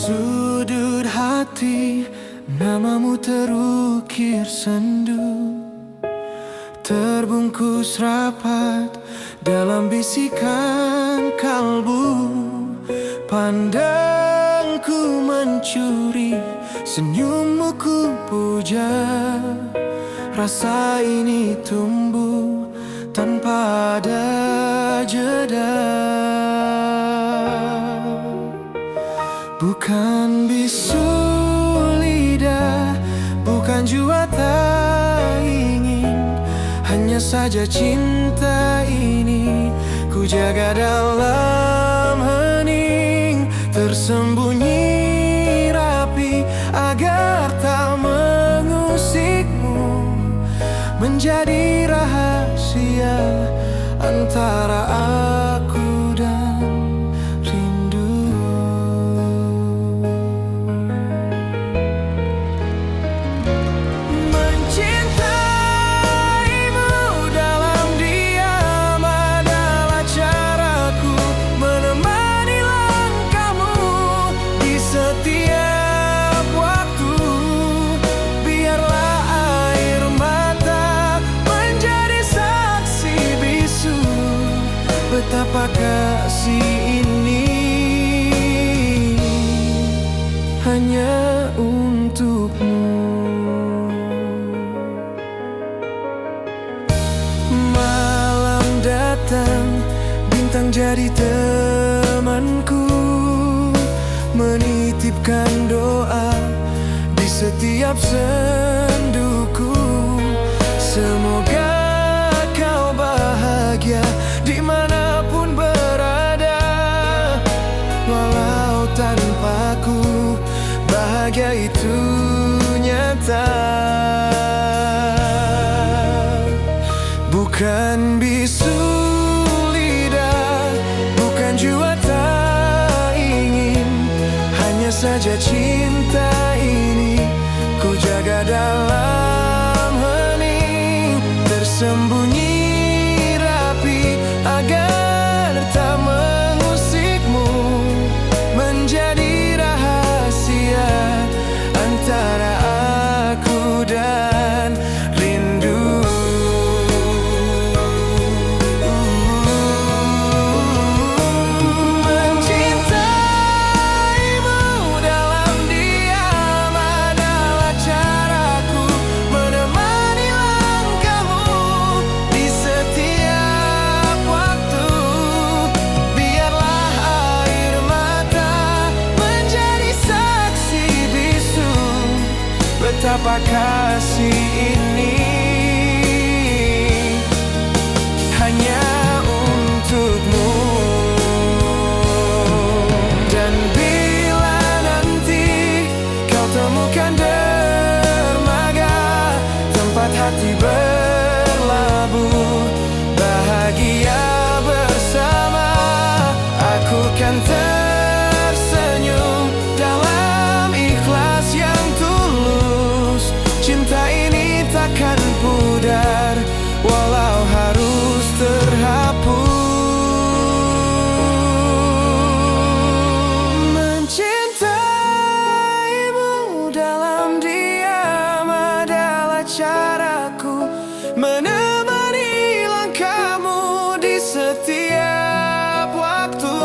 sudut hati, namamu terukir sendu, terbungkus rapat dalam bisikan kalbu. Pandangku mencuri, senyummu ku puja. Rasa ini tumbuh tanpa ada jeda. Bukan bisu lidah, bukan jua tak ingin, hanya saja cinta ini ku jaga dalam hening, tersembunyi rapi agar tak mengusikmu, menjadi rahasia antara aku dan rindu. Mencintaimu dalam diam adalah caraku, menemani langkahmu di setiap waktu. Biarlah air mata menjadi saksi bisu betapa kasih ini hanya untukmu. Malam datang, bintang jadi temanku, menitipkan doa di setiap senduku. Semoga kau bahagia dimanapun berada, walau tanpaku bahagia itu nyata. Bukan bisu lidah, bukan jua tak ingin, hanya saja cinta ini ku jaga dalam hening, tersembunyi rapi agar tak mengusikmu, menjadi rahasia antara aku dan rindu. Mencintaimu dalam diam adalah caraku, menemani langkahmu di setiap waktu. Biarlah air mata menjadi saksi bisu betapa kasih ini hanya untukmu. Dan bila nanti kau temukan dermaga, tempat hati berlabuh, bahagia bersama, aku kan tersenyum dalam ikhlas yang tulus. Cinta ini takkan pudar walau harus terhapus. Mencintaimu dalam diam adalah caraku, menemani langkahmu di setiap waktu.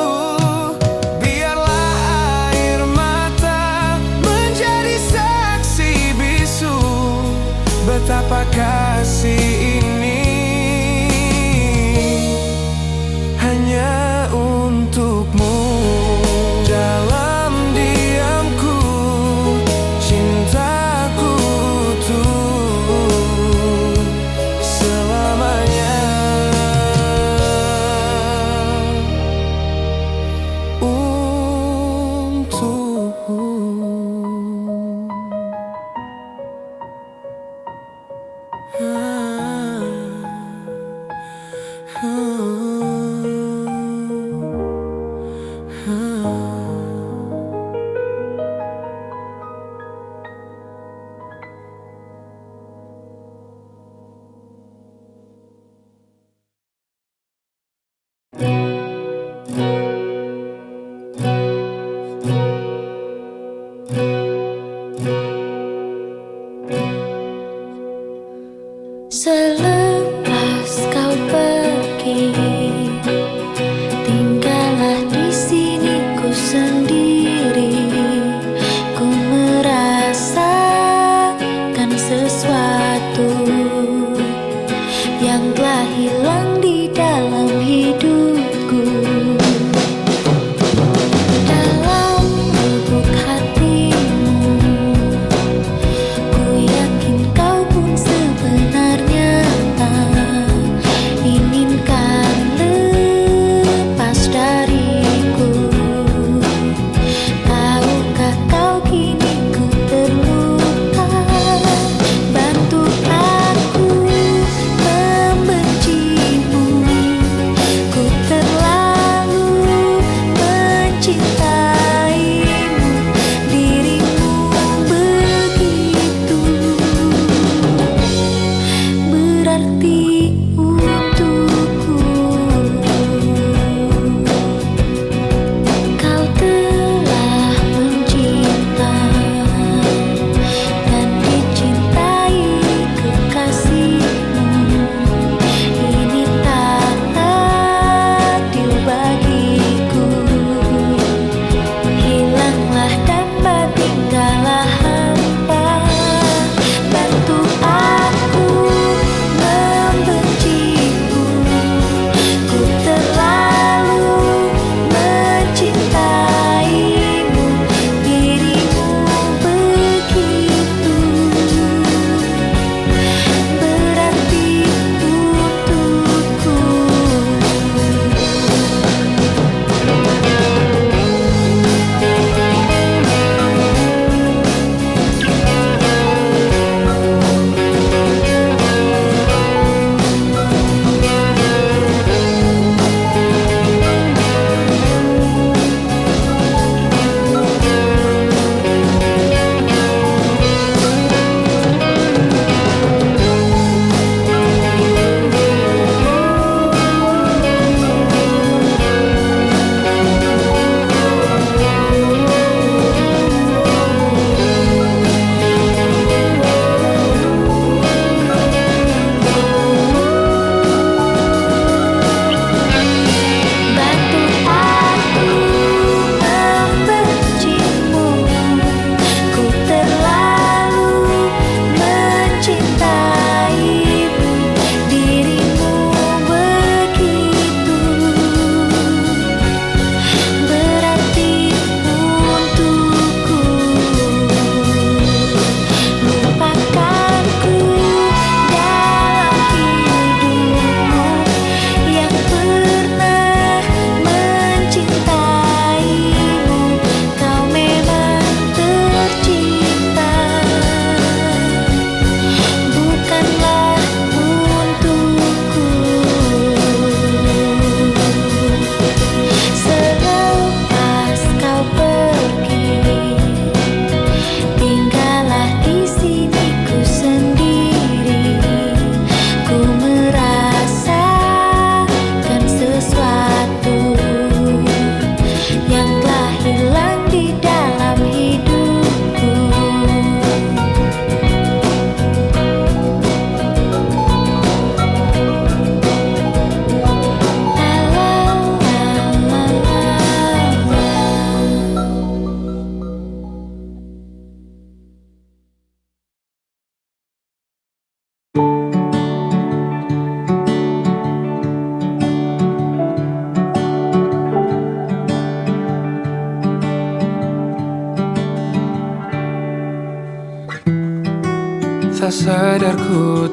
tak sadar ku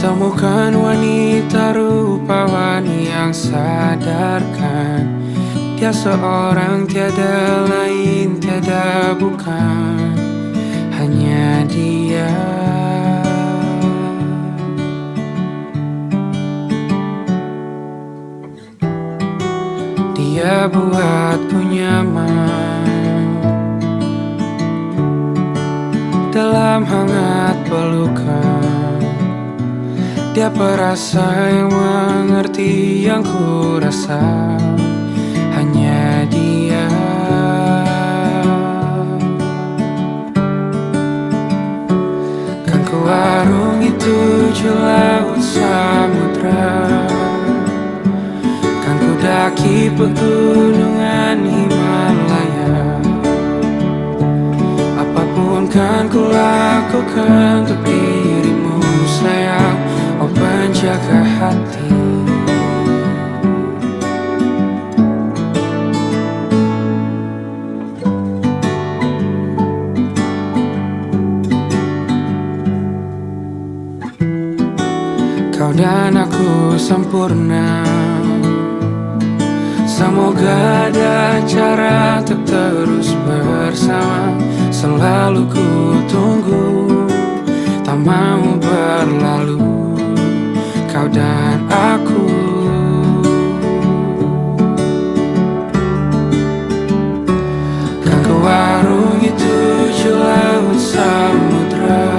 Temukan wanita rupawan yang sadarkan dia seorang, tiada lain, tiada bukan, hanya dia. Dia buatku nyaman dalam hangat pelukan. Dia perasa yang mengerti yang ku rasa, hanya dia. Kan ku arungi 7 laut samudra, kan ku daki pegunungan Himalaya. Apapun kan ku lakukan untuk dirimu sayang, oh penjaga hati. Kau dan aku sempurna, semoga ada cara untuk terus bersama. Selalu ku tunggu, tak mau berlalu, kau dan aku. Kan ku arungi 7 laut samudra,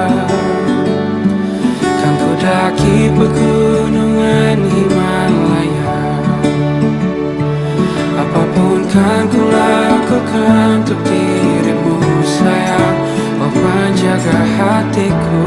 kan ku daki pegunungan Himalaya. Apapun kan ku lakukan untuk dirimu sayang, oh penjaga hatiku.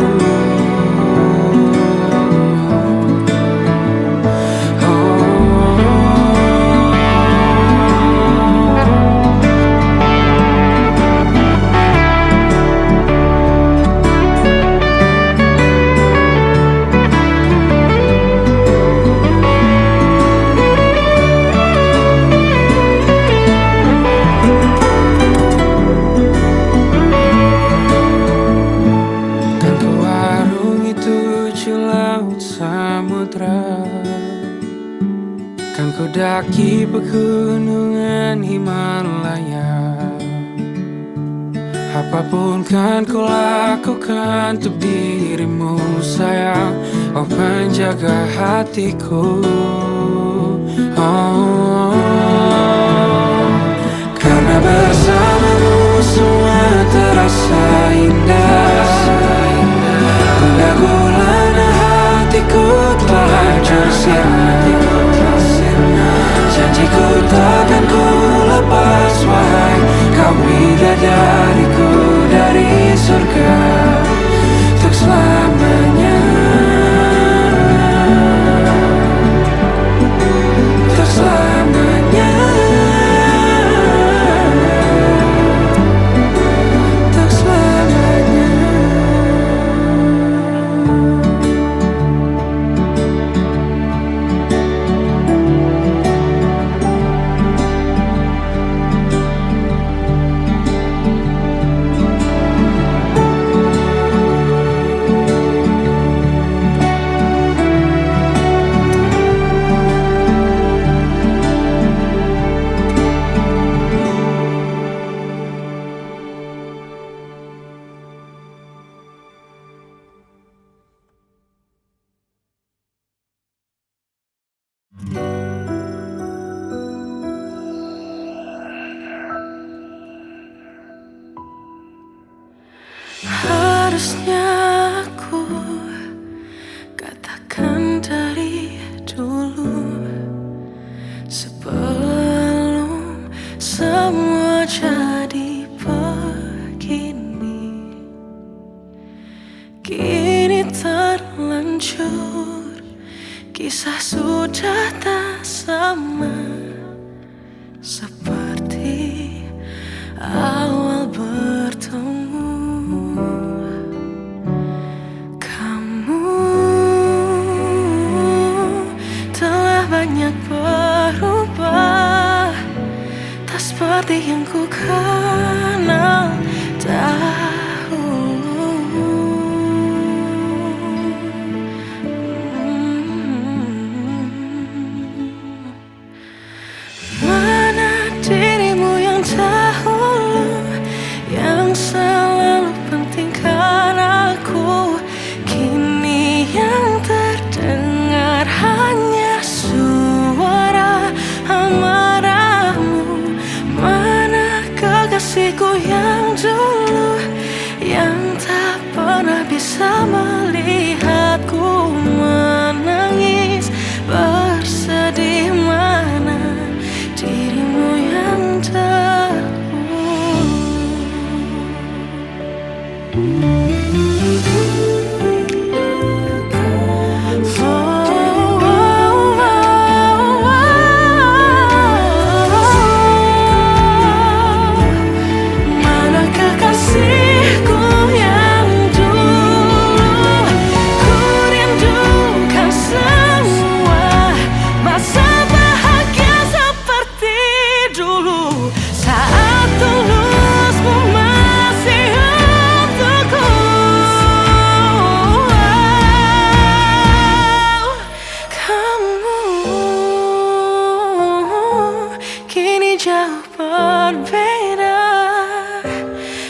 Kan ku daki pegunungan Himalaya. Apapun kan ku lakukan untuk dirimu sayang, oh penjaga hatiku. Karena bersamamu semua terasa indah. Gundah gulana hatiku telah hancur sirna. Janjiku takkan ku lepas, wahai kau bidadariku dari surga untuk selamanya, untuk selamanya, untuk selamanya. Harusnya aku katakan dari dulu, sebelum semua jadi begini. Kini terlanjur, kisah sudah tak sama seperti awal bertemu. Banyak berubah, tak seperti yang ku kenal dahulu.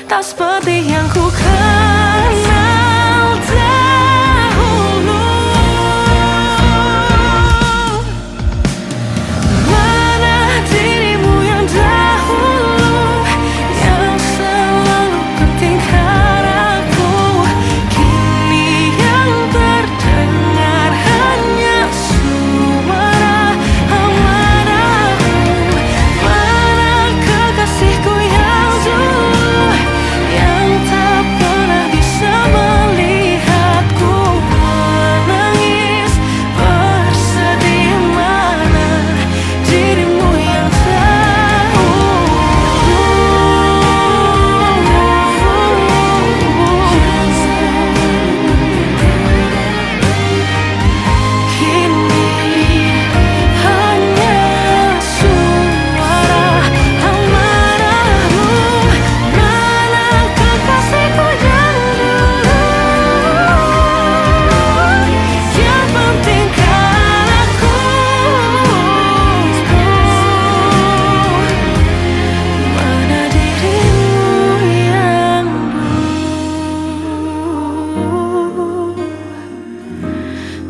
tak seperti yang ku kenal dahulu. Mana dirimu yang dahulu, yang selalu pentingkan aku. Kini yang terdengar hanya suara amarahmu. Mana kekasihku yang dulu, yang tak pernah bisa melihatku menangis bersedih. Mana dirimu yang tahu. Kini hanya suara amarahmu. Mana kekasihku yang dulu, yang pentingkan aku. Mana dirimu yang dulu,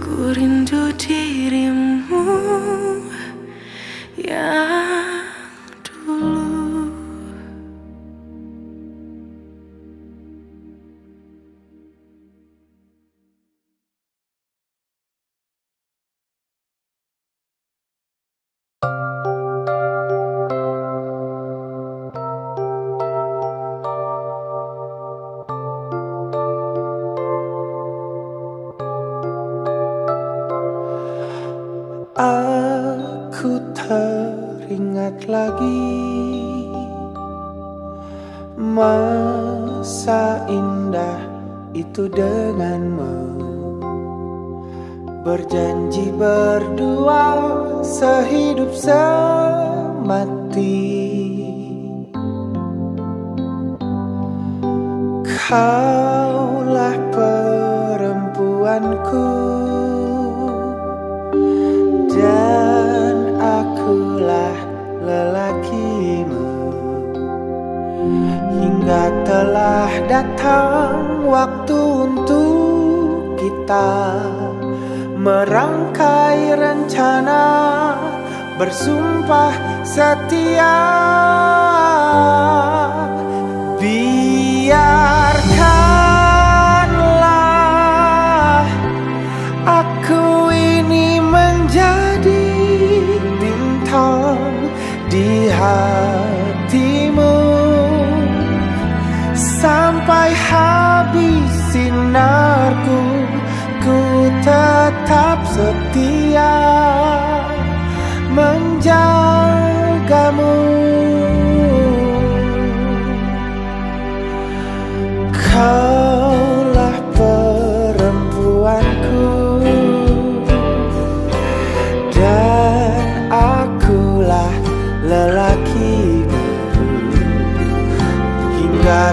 ku rindu dirimu yang dulu. Aku teringat lagi masa indah itu denganmu, berjanji berdua sehidup semati. Kaulah perempuanku dan akulah lelakimu. Hingga telah datang waktu untuk kita merangkai rencana, bersumpah setia. Biarkanlah aku ini menjadi bintang di hatimu sampai habis sinarku. Ku tetap setia menjagamu. Kaulah perempuanku dan akulah lelakimu. Hingga